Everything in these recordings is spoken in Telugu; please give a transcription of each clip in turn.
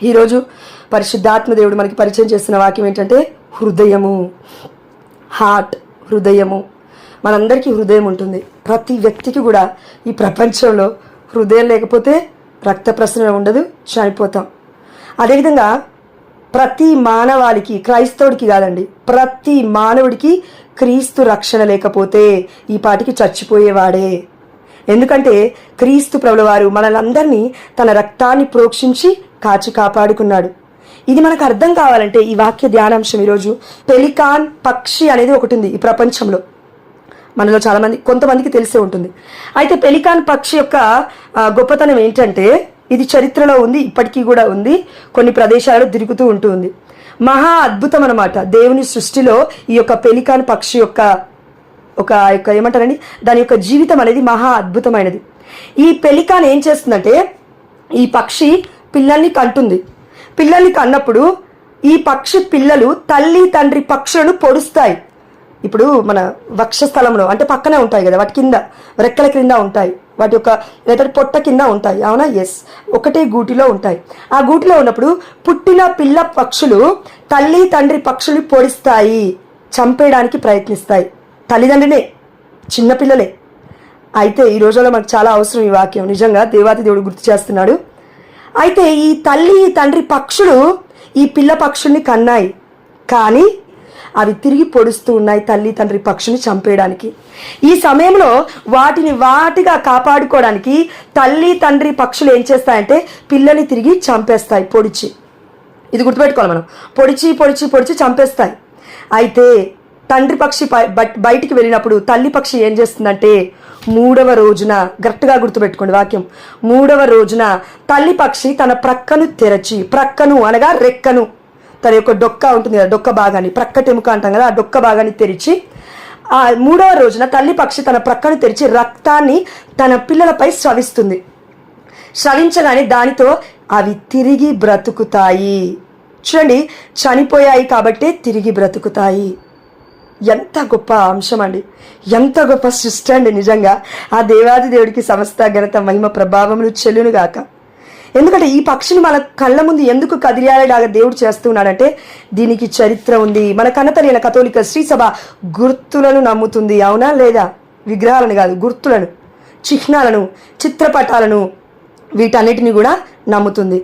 ఈరోజు పరిశుద్ధాత్మ దేవుడు మనకి పరిచయం చేస్తున్న వాక్యం ఏంటంటే హృదయము. హృదయము. మనందరికీ హృదయం ఉంటుంది. ప్రతి వ్యక్తికి కూడా ఈ ప్రపంచంలో హృదయం లేకపోతే రక్త ప్రసరణ ఉండదు, చనిపోతాం. అదేవిధంగా ప్రతి మానవాళికి, క్రైస్తవుడికి కాదండి, ప్రతి మానవుడికి క్రీస్తు రక్షణ లేకపోతే ఈ పాటికి చచ్చిపోయేవాడే. ఎందుకంటే క్రీస్తు ప్రభుల వారు మనలందరినీ తన రక్తాన్ని ప్రోక్షించి కాచి కాపాడుకున్నాడు. ఇది మనకు అర్థం కావాలంటే ఈ వాక్య ధ్యానాంశం ఈరోజు పెలికాన్ పక్షి అనేది ఒకటి ఉంది ఈ ప్రపంచంలో. మనలో చాలామంది, కొంతమందికి తెలిసే ఉంటుంది. అయితే పెలికాన్ పక్షి యొక్క గొప్పతనం ఏంటంటే ఇది చరిత్రలో ఉంది, ఇప్పటికీ కూడా ఉంది, కొన్ని ప్రదేశాలలో తిరుగుతూ ఉంటుంది. మహా అద్భుతం అన్నమాట. దేవుని సృష్టిలో ఈ యొక్క పెలికాన్ పక్షి యొక్క ఏమంటారండి, దాని యొక్క జీవితం అనేది మహా అద్భుతమైనది. ఈ పెలికాన్ ఏం చేస్తుందంటే ఈ పక్షి పిల్లల్ని కంటుంది. పిల్లల్ని కన్నప్పుడు ఈ పక్షి పిల్లలు తల్లి తండ్రి పక్షులను పొడుస్తాయి. ఇప్పుడు మన వక్షస్థలంలో అంటే పక్కనే ఉంటాయి కదా, వాటి కింద రెక్కల కింద ఉంటాయి, వాటి యొక్క లేదా పొట్ట కింద ఉంటాయి, అవునా? ఎస్, ఒకటే గూటిలో ఉంటాయి. ఆ గూటిలో ఉన్నప్పుడు పుట్టిన పిల్ల పక్షులు తల్లి తండ్రి పక్షులు పొడిస్తాయి, చంపేయడానికి ప్రయత్నిస్తాయి. తల్లిదండ్రినే, చిన్నపిల్లలే. అయితే ఈ రోజుల్లో మనకు చాలా అవసరం ఈ వాక్యం. నిజంగా దేవాతి దేవుడు గుర్తు చేస్తున్నాడు. అయితే ఈ తల్లి తండ్రి పక్షులు ఈ పిల్ల పక్షుల్ని కన్నాయి, కానీ అవి తిరిగి పొడుస్తూ ఉన్నాయి తల్లి తండ్రి పక్షుని చంపేయడానికి. ఈ సమయంలో వాటిగా కాపాడుకోవడానికి తల్లి తండ్రి పక్షులు ఏం చేస్తాయంటే పిల్లని తిరిగి చంపేస్తాయి పొడిచి. ఇది గుర్తుపెట్టుకోవాలి మనం, పొడిచి పొడిచి పొడిచి చంపేస్తాయి. అయితే తండ్రి పక్షి బయటికి వెళ్ళినప్పుడు తల్లి పక్షి ఏం చేస్తుందంటే 3వ రోజున, గట్టిగా గుర్తుపెట్టుకోండి వాక్యం, 3వ రోజున తల్లి పక్షి తన ప్రక్కను తెరచి, ప్రక్కను అనగా రెక్కను, తన యొక్క డొక్క ఉంటుంది కదా, డొక్క భాగాన్ని, ప్రక్కటెముక అంటాం కదా, ఆ డొక్క భాగాన్ని తెరిచి ఆ 3వ రోజున తల్లి పక్షి తన ప్రక్కను తెరిచి రక్తాన్ని తన పిల్లలపై స్రవిస్తుంది. స్రవించగానే దానితో అవి తిరిగి బ్రతుకుతాయి. చూడండి, చనిపోయాయి కాబట్టి తిరిగి బ్రతుకుతాయి. ఎంత గొప్ప అంశం అండి, ఎంత గొప్ప సృష్టి అండి. నిజంగా ఆ దేవాది దేవుడికి సమస్త ఘనత మహిమ ప్రభావములు చెల్లునుగాక. ఎందుకంటే ఈ పక్షిని మన కళ్ళ ముందు ఎందుకు కదిలియాలేలాగా దేవుడు చేస్తున్నాడంటే దీనికి చరిత్ర ఉంది. మన కన్నతల్లి కథోలిక శ్రీ సభ గుర్తులను నమ్ముతుంది, అవునా లేదా? విగ్రహాలను కాదు, గుర్తులను, చిహ్నాలను, చిత్రపటాలను, వీటన్నిటిని కూడా నమ్ముతుంది.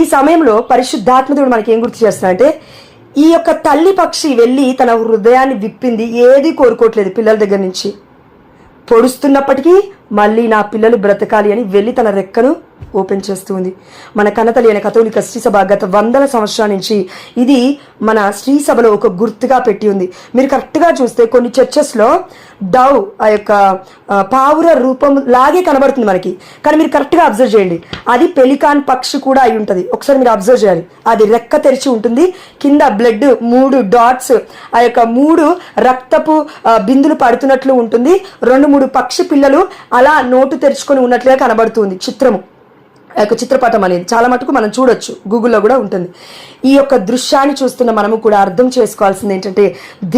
ఈ సమయంలో పరిశుద్ధాత్మదేవుడు మనకి ఏం గుర్తు చేస్తున్నాడంటే ఈ యొక్క తల్లి పక్షి వెళ్ళి తన హృదయాన్ని విప్పింది, ఏది కోరుకోవట్లేదు పిల్లల దగ్గర నుంచి. పొడుస్తున్నప్పటికీ మళ్ళీ నా పిల్లలు బ్రతకాలి అని వెళ్ళి తన రెక్కను ఓపెన్ చేస్తుంది. మన కన్నతల్లి అయిన కథోలిక శ్రీ సభ గత 100 సంవత్సరాల నుంచి ఇది మన శ్రీ సభలో ఒక గుర్తుగా పెట్టి ఉంది. మీరు కరెక్ట్గా చూస్తే కొన్ని చర్చెస్లో డవ్ ఆ యొక్క పావుర రూపం లాగే కనబడుతుంది మనకి, కానీ మీరు కరెక్ట్గా అబ్జర్వ్ చేయండి, అది పెలికాన్ పక్షి కూడా అయి ఉంటుంది. ఒకసారి మీరు అబ్జర్వ్ చేయాలి, అది రెక్క తెరిచి ఉంటుంది, కింద బ్లడ్ 3 డాట్స్, ఆ యొక్క 3 రక్తపు బిందులు పడుతున్నట్లు ఉంటుంది. 2-3 పక్షి పిల్లలు అలా నోటు తెరుచుకొని ఉన్నట్లుగా కనబడుతుంది. చిత్రము, ఆ యొక్క చిత్రపటం అనేది చాలా మటుకు మనం చూడొచ్చు, గూగుల్లో కూడా ఉంటుంది. ఈ యొక్క దృశ్యాన్ని చూస్తున్న మనము కూడా అర్థం చేసుకోవాల్సింది ఏంటంటే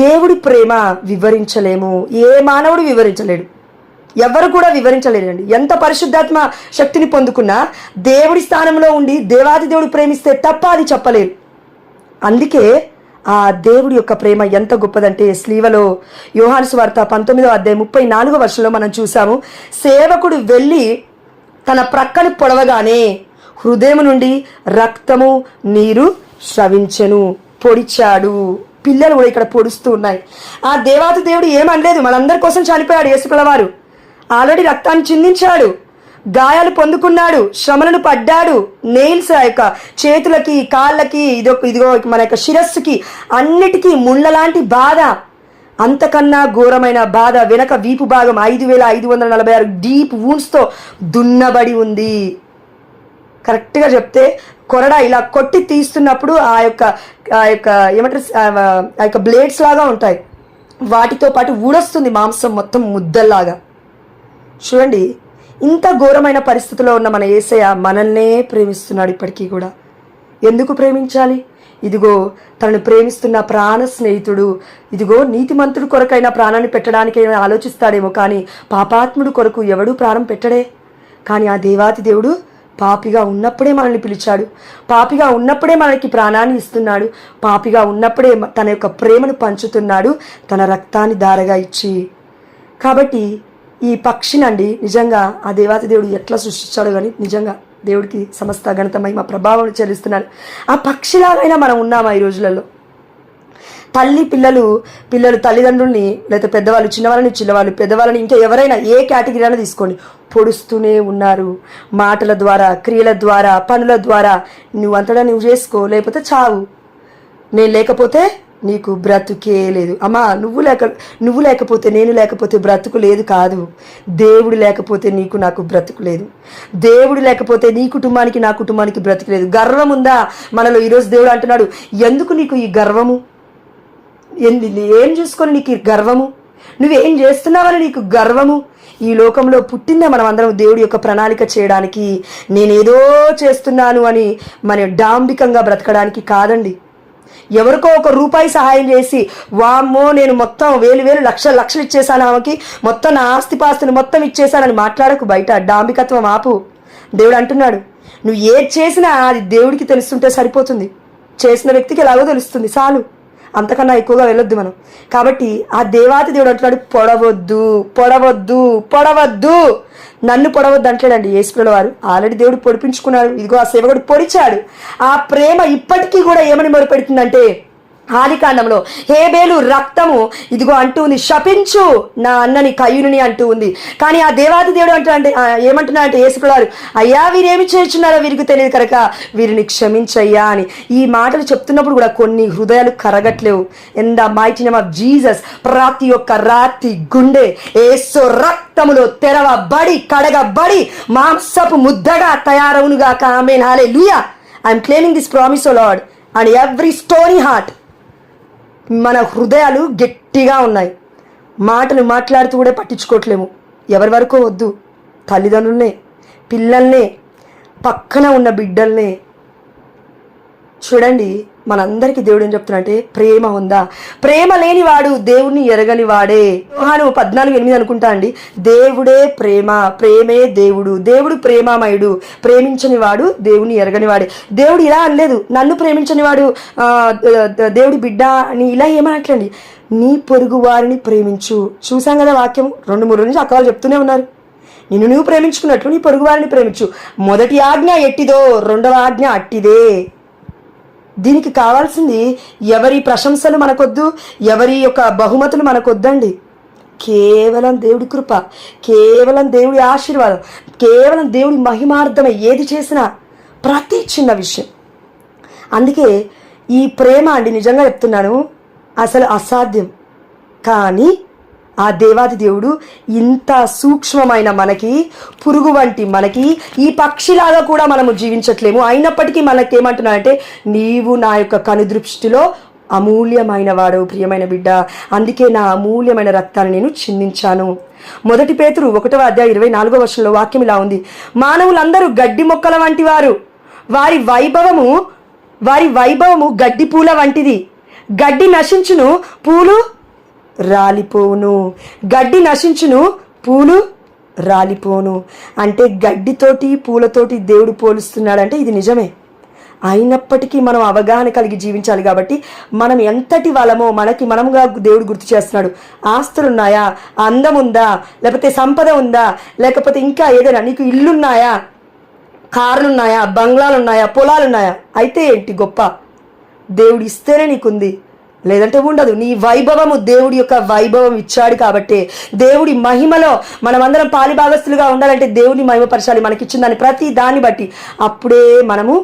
దేవుడి ప్రేమ వివరించలేము, ఏ మానవుడు వివరించలేడు, ఎవరు కూడా వివరించలేరండి. ఎంత పరిశుద్ధాత్మ శక్తిని పొందుకున్నా దేవుడి స్థానంలో ఉండి దేవాది దేవుడు ప్రేమిస్తే తప్ప అది చెప్పలేరు. అందుకే ఆ దేవుడి యొక్క ప్రేమ ఎంత గొప్పదంటే స్లీవలో యోహాను సువార్త 19వ అధ్యాయం 34వ వచనంలో మనం చూసాము. సేవకుడు వెళ్ళి తన ప్రక్కను పొడవగానే హృదయం నుండి రక్తము నీరు స్రవించెను, పొడిచాడు. పిల్లలు కూడా ఇక్కడ పొడుస్తూ ఉన్నాయి. ఆ దేవాతి దేవుడు ఏమనలేదు, మనందరి కోసం చనిపోయాడు. యేసుపిల్లవారు ఆల్రెడీ రక్తాన్ని చిందించాడు, గాయాలు పొందుకున్నాడు, శ్రమలను పడ్డాడు. నెయిల్స్ ఆ యొక్క చేతులకి, కాళ్ళకి, ఇదిగో మన యొక్క శిరస్సుకి అన్నిటికీ ముళ్ళ లాంటి బాధ, అంతకన్నా ఘోరమైన బాధ వెనక వీపు భాగం 5546 డీప్ వూండ్స్తో దున్నబడి ఉంది. కరెక్ట్గా చెప్తే కొరడా ఇలా కొట్టి తీస్తున్నప్పుడు ఆ యొక్క ఏమంటారు, ఆ యొక్క బ్లేడ్స్ లాగా ఉంటాయి, వాటితో పాటు ఊడొస్తుంది మాంసం మొత్తం ముద్దల్లాగా. చూడండి, ఇంత ఘోరమైన పరిస్థితిలో ఉన్న మన యేసయ్య మనల్నే ప్రేమిస్తున్నాడు ఇప్పటికీ కూడా. ఎందుకు ప్రేమించాలి? ఇదిగో తనను ప్రేమిస్తున్న ప్రాణ స్నేహితుడు, ఇదిగో నీతిమంతుడు కొరకైనా ప్రాణాన్ని పెట్టడానికైనా ఆలోచిస్తాడేమో, కానీ పాపాత్ముడు కొరకు ఎవడూ ప్రాణం పెట్టడే. కానీ ఆ దేవాతి దేవుడు పాపిగా ఉన్నప్పుడే మనల్ని పిలిచాడు, పాపిగా ఉన్నప్పుడే మనకి ప్రాణాన్ని ఇస్తున్నాడు, పాపిగా ఉన్నప్పుడే తన యొక్క ప్రేమను పంచుతున్నాడు, తన రక్తాన్ని ధారగా ఇచ్చి. కాబట్టి ఈ పక్షినండి నిజంగా ఆ దేవాతి దేవుడు ఎట్లా సృష్టించాడు కానీ నిజంగా దేవుడికి సమస్త ఘనత మహిమ ప్రభావం చెల్లిస్తున్నాడు. ఆ పక్షిలాగైనా మనం ఉన్నామా ఈ రోజులలో? పిల్లలు తల్లిదండ్రుల్ని, లేదా పెద్దవాళ్ళు చిన్నవాళ్ళని, చిన్నవాళ్ళు పెద్దవాళ్ళని, ఇంకా ఎవరైనా ఏ కేటగిరీ అయినా తీసుకోండి, పొడుస్తూనే ఉన్నారు. మాటల ద్వారా, క్రియల ద్వారా, పనుల ద్వారా. నువ్వు అంతటా నువ్వు చేసుకో, లేకపోతే చావు, నేను లేకపోతే నీకు బ్రతుకే లేదు. అమ్మా, నువ్వు లేకపోతే, నేను లేకపోతే బ్రతుకు లేదు కాదు. దేవుడు లేకపోతే నీకు నాకు బ్రతుకు లేదు. దేవుడు లేకపోతే నీ కుటుంబానికి నా కుటుంబానికి బ్రతుకు లేదు. గర్వం ఉందా మనలో? ఈరోజు దేవుడు అంటున్నాడు, ఎందుకు నీకు ఈ గర్వము? ఏం చూసుకొని నీకు ఈ గర్వము? నువ్వేం చేస్తున్నావని నీకు గర్వము? ఈ లోకంలో పుట్టిందే మనం అందరం దేవుడి యొక్క ప్రణాళిక చేయడానికి, నేనేదో చేస్తున్నాను అని మన డాంబికంగా బ్రతకడానికి కాదండి. ఎవరికో ₹1 సహాయం చేసి, వామ్మో నేను మొత్తం వేలు లక్షలు ఇచ్చేసాను, ఆమెకి మొత్తం నా ఆస్తిపాస్తుని మొత్తం ఇచ్చేసానని మాట్లాడకు. బయట డాంబికత్వం ఆపు. దేవుడు అంటున్నాడు, నువ్వు ఏది చేసినా అది దేవుడికి తెలుస్తుంటే సరిపోతుంది. చేసిన వ్యక్తికి ఎలాగో తెలుస్తుంది, చాలు. అంతకన్నా ఎక్కువగా వెళ్ళొద్దు మనం. కాబట్టి ఆ దేవాతి దేవుడు అంటున్నాడు, పొడవద్దు. నన్ను పొడవద్దు అంటాడండి యేసుప్రభుల వారు. ఆల్రెడీ దేవుడు పొడిపించుకున్నాడు. ఇదిగో ఆ సేవకుడు పొడిచాడు. ఆ ప్రేమ ఇప్పటికీ కూడా ఏమని మొరపెడుతుందంటే, ఆదికాండంలో హేబేలు రక్తము ఇదిగో అంటూ ఉంది, శపించు నా అన్నని కయ్యూని అంటూ ఉంది. కానీ ఆ దేవాది దేవుడు ఏమంటున్నా అంటే యేసుప్రభుల వారు, అయ్యా వీరేమి చేస్తున్నారో వీరికి తెలియదు కనుక వీరిని క్షమించయ్యా అని. ఈ మాటలు చెప్తున్నప్పుడు కూడా కొన్ని హృదయాలు కరగట్లేవు. In the mighty name of Jesus, ప్రతి ఒక్క రాతి గుండె యేసు రక్తములో తెరవబడి కడగబడి మాంసపు ముద్దగా తయారవునుగాక. Amen, hallelujah. I'm claiming this promise O Lord. And every stony heart, మన హృదయాలు గట్టిగా ఉన్నాయి. మాటలు మాట్లాడుతూ కూడా పట్టించుకోవట్లేము. ఎవరి వరకు వద్దు, తల్లిదండ్రులనే, పిల్లల్నే, పక్కన ఉన్న బిడ్డల్నే. చూడండి, మనందరికీ దేవుడు ఏం చెప్తున్నాడంటే, ప్రేమ ఉందా? ప్రేమ లేని వాడు దేవుణ్ణి ఎరగని వాడే. యోహాను 14:8 అనుకుంటా అండి. దేవుడే ప్రేమ, ప్రేమే దేవుడు, దేవుడు ప్రేమామయుడు, ప్రేమించని వాడు దేవుని ఎరగని వాడే. దేవుడు ఇలా అనలేదు, నన్ను ప్రేమించని వాడు దేవుడి బిడ్డ అని ఇలా ఏమనట్లండి. నీ పొరుగు వారిని ప్రేమించు. చూసాం కదా వాక్యం, 2-3 నుంచి అక్కలు చెప్తూనే ఉన్నారు. నిన్ను నువ్వు ప్రేమించుకున్నట్లు నీ పొరుగు వారిని ప్రేమించు. మొదటి ఆజ్ఞ ఎట్టిదో, 2వ ఆజ్ఞ అట్టిదే. దీనికి కావాల్సింది ఎవరి ప్రశంసలు మనకొద్దు, ఎవరి యొక్క బహుమతులు మనకొద్దండి. కేవలం దేవుడి కృప, కేవలం దేవుడి ఆశీర్వాదం, కేవలం దేవుడి మహిమార్థమే ఏది చేసినా, ప్రతి చిన్న విషయం. అందుకే ఈ ప్రేమ అండి నిజంగా చెప్తున్నాను, అసలు అసాధ్యం. కానీ ఆ దేవాది దేవుడు ఇంత సూక్ష్మమైన మనకి, పురుగు వంటి మనకి, ఈ పక్షిలాగా కూడా మనము జీవించట్లేము. అయినప్పటికీ మనకేమంటున్నాడంటే, నీవు నా యొక్క కనుదృష్టిలో అమూల్యమైన వాడు ప్రియమైన బిడ్డ, అందుకే నా అమూల్యమైన రక్తాన్ని నేను చిందించాను. 1 పేతురు 1:24 వాక్యం ఇలా ఉంది, మానవులందరూ గడ్డి మొక్కల వంటి వారు, వారి వైభవము గడ్డి పూల వంటిది. గడ్డి నశించును, పూలు రాలిపోవును. గడ్డి నశించును, పూలు రాలిపోను. అంటే గడ్డితోటి పూలతోటి దేవుడు పోలుస్తున్నాడంటే ఇది నిజమే. అయినప్పటికీ మనం అవగాహన కలిగి జీవించాలి. కాబట్టి మనం ఎంతటి వాళ్ళమో మనముగా దేవుడు గుర్తు చేస్తున్నాడు. ఆస్తులున్నాయా, అందం ఉందా, లేకపోతే సంపద ఉందా, లేకపోతే ఇంకా ఏదైనా నీకు ఇల్లున్నాయా, కార్లున్నాయా, బంగ్లాలున్నాయా, పొలాలున్నాయా, అయితే ఏంటి గొప్ప? దేవుడు ఇస్తేనే నీకుంది, లేదంటే ఉండదు. నీ వైభవము దేవుడి యొక్క వైభవం ఇచ్చాడు. కాబట్టి దేవుడి మహిమలో మనమందరం పాలిభాగస్తులుగా ఉండాలంటే దేవుని మహిమపరచాలి. మనకిచ్చిన దాన్ని ప్రతి దాన్ని బట్టి అప్పుడే మనము